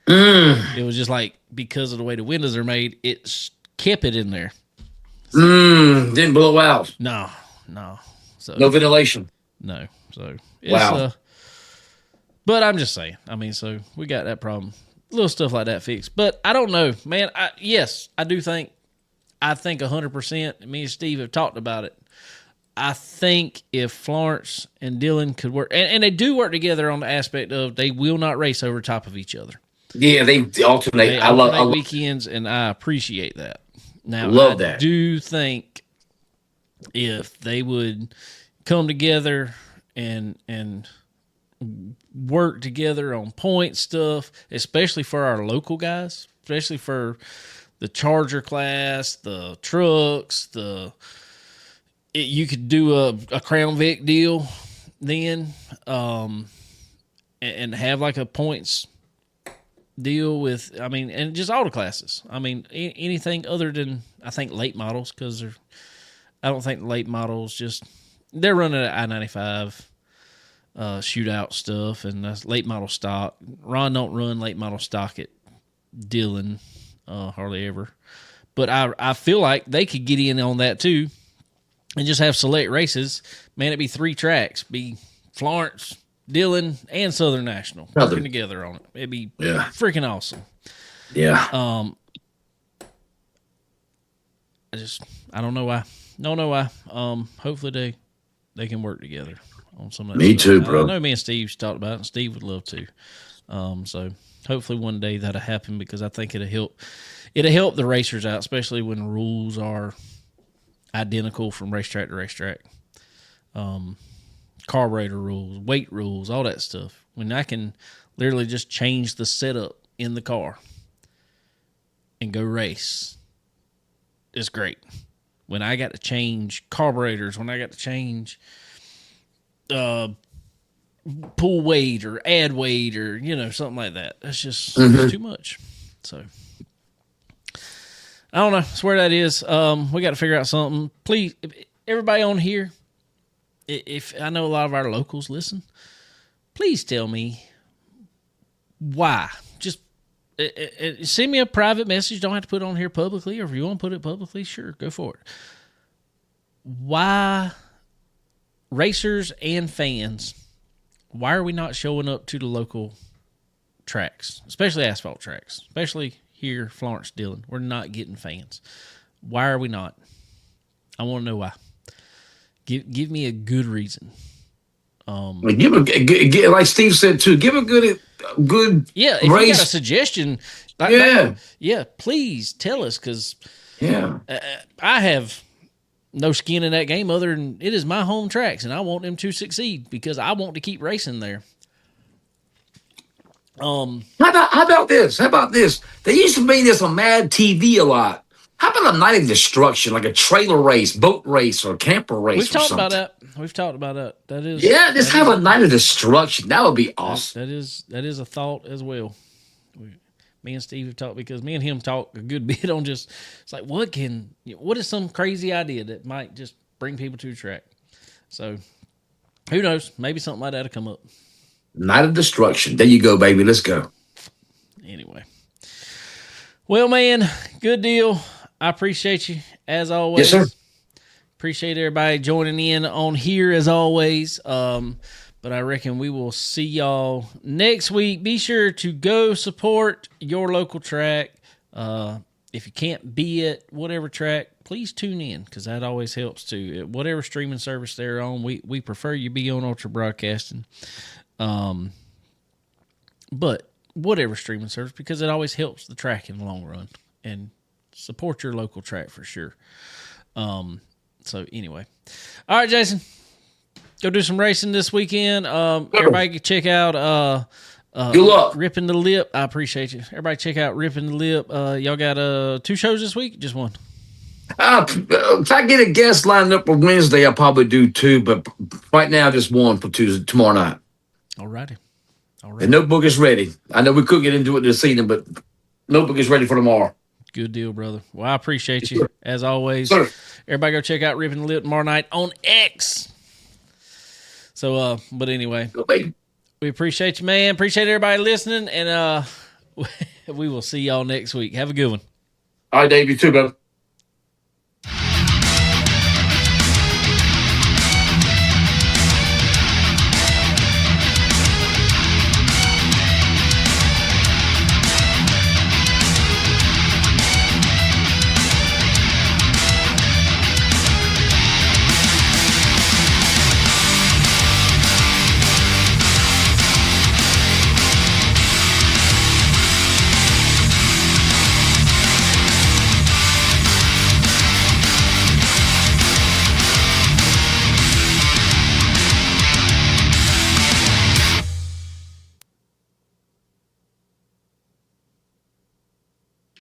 It was just like, because of the way the windows are made, it kept it in there. Didn't blow out. No. So no ventilation. No. So it's, wow. But I'm just saying. I mean, so we got that problem. Little stuff like that fixed. But I don't know, man. Yes, I do think. I think 100%. Me and Steve have talked about it. I think if Florence and Dylan could work, and they do work together on the aspect of they will not race over top of each other. Yeah, they alternate. I love weekends, and I appreciate that. Now, I do think if they would come together and work together on point stuff, especially for our local guys, especially for the Charger class, the trucks, you could do a Crown Vic deal then, and have like a points deal with, I mean, and just auto classes. I mean, anything other than, I think, late models, because I don't think late models they're running at I-95 shootout stuff, and that's late model stock. Ron don't run late model stock at Dylan, hardly ever. But I feel like they could get in on that too and just have select races. Man, it'd be 3 tracks. Be Florence, Dylan, and Southern National working together on it. It'd be freaking awesome. Yeah. I don't know why. Don't know why. Hopefully they can work together on some of that Me stuff. too, bro. I know me and Steve's talked about it, and Steve would love to. So hopefully one day that'll happen, because I think it'll help the racers out, especially when rules are identical from racetrack to racetrack. Carburetor rules, weight rules, all that stuff. When I can literally just change the setup in the car and go race, is great. When I got to change carburetors, when I got to change pull weight or add weight or, something like that. That's just it's too much. So I don't know. That's where that is. We got to figure out something. Please, everybody on here, if I know a lot of our locals listen, please tell me why. Just send me a private message. Don't have to put it on here publicly, or if you want to put it publicly, sure, go for it. Why racers and fans, why are we not showing up to the local tracks, especially asphalt tracks, especially here, Florence, Dillon? We're not getting fans. Why are we not? I want to know why. Give me a good reason. Like Steve said too. Give a good yeah. If race. you got a suggestion, please tell us, because I have no skin in that game other than it is my home tracks, and I want them to succeed because I want to keep racing there. How about this? They used to make this on Mad TV a lot. How about a night of destruction, like a trailer race, boat race, or camper race? We've talked about that. That is just have a night of destruction. That would be awesome. That is a thought as well. Me and Steve have talked, because me and him talk a good bit on just, it's like, what is some crazy idea that might just bring people to the track? So who knows? Maybe something like that will come up. Night of destruction. There you go, baby. Let's go. Anyway. Well, man, good deal. I appreciate you as always. Yes, sir. Appreciate everybody joining in on here as always. But I reckon we will see y'all next week. Be sure to go support your local track. If you can't be at whatever track, please tune in, because that always helps too. Whatever streaming service they're on, we prefer you be on Ultra Broadcasting. But whatever streaming service, because it always helps the track in the long run. And support your local track for sure. So anyway. All right, Jason. Go do some racing this weekend. Everybody can check out good luck. Ripping the Lip. I appreciate you. Everybody check out Ripping the Lip. Y'all got 2 shows this week? Just one? If I get a guest lined up for Wednesday, I'll probably do 2, but right now just 1 for Tuesday, tomorrow night. All righty. The notebook is ready. I know we could get into it this evening, but notebook is ready for tomorrow. Good deal, brother. Well, I appreciate you, as always. Sir. Everybody go check out Ripping the Lip tomorrow night on X. So, but anyway, we appreciate you, man. Appreciate everybody listening, and we will see y'all next week. Have a good one. All right, Dave. You too, brother.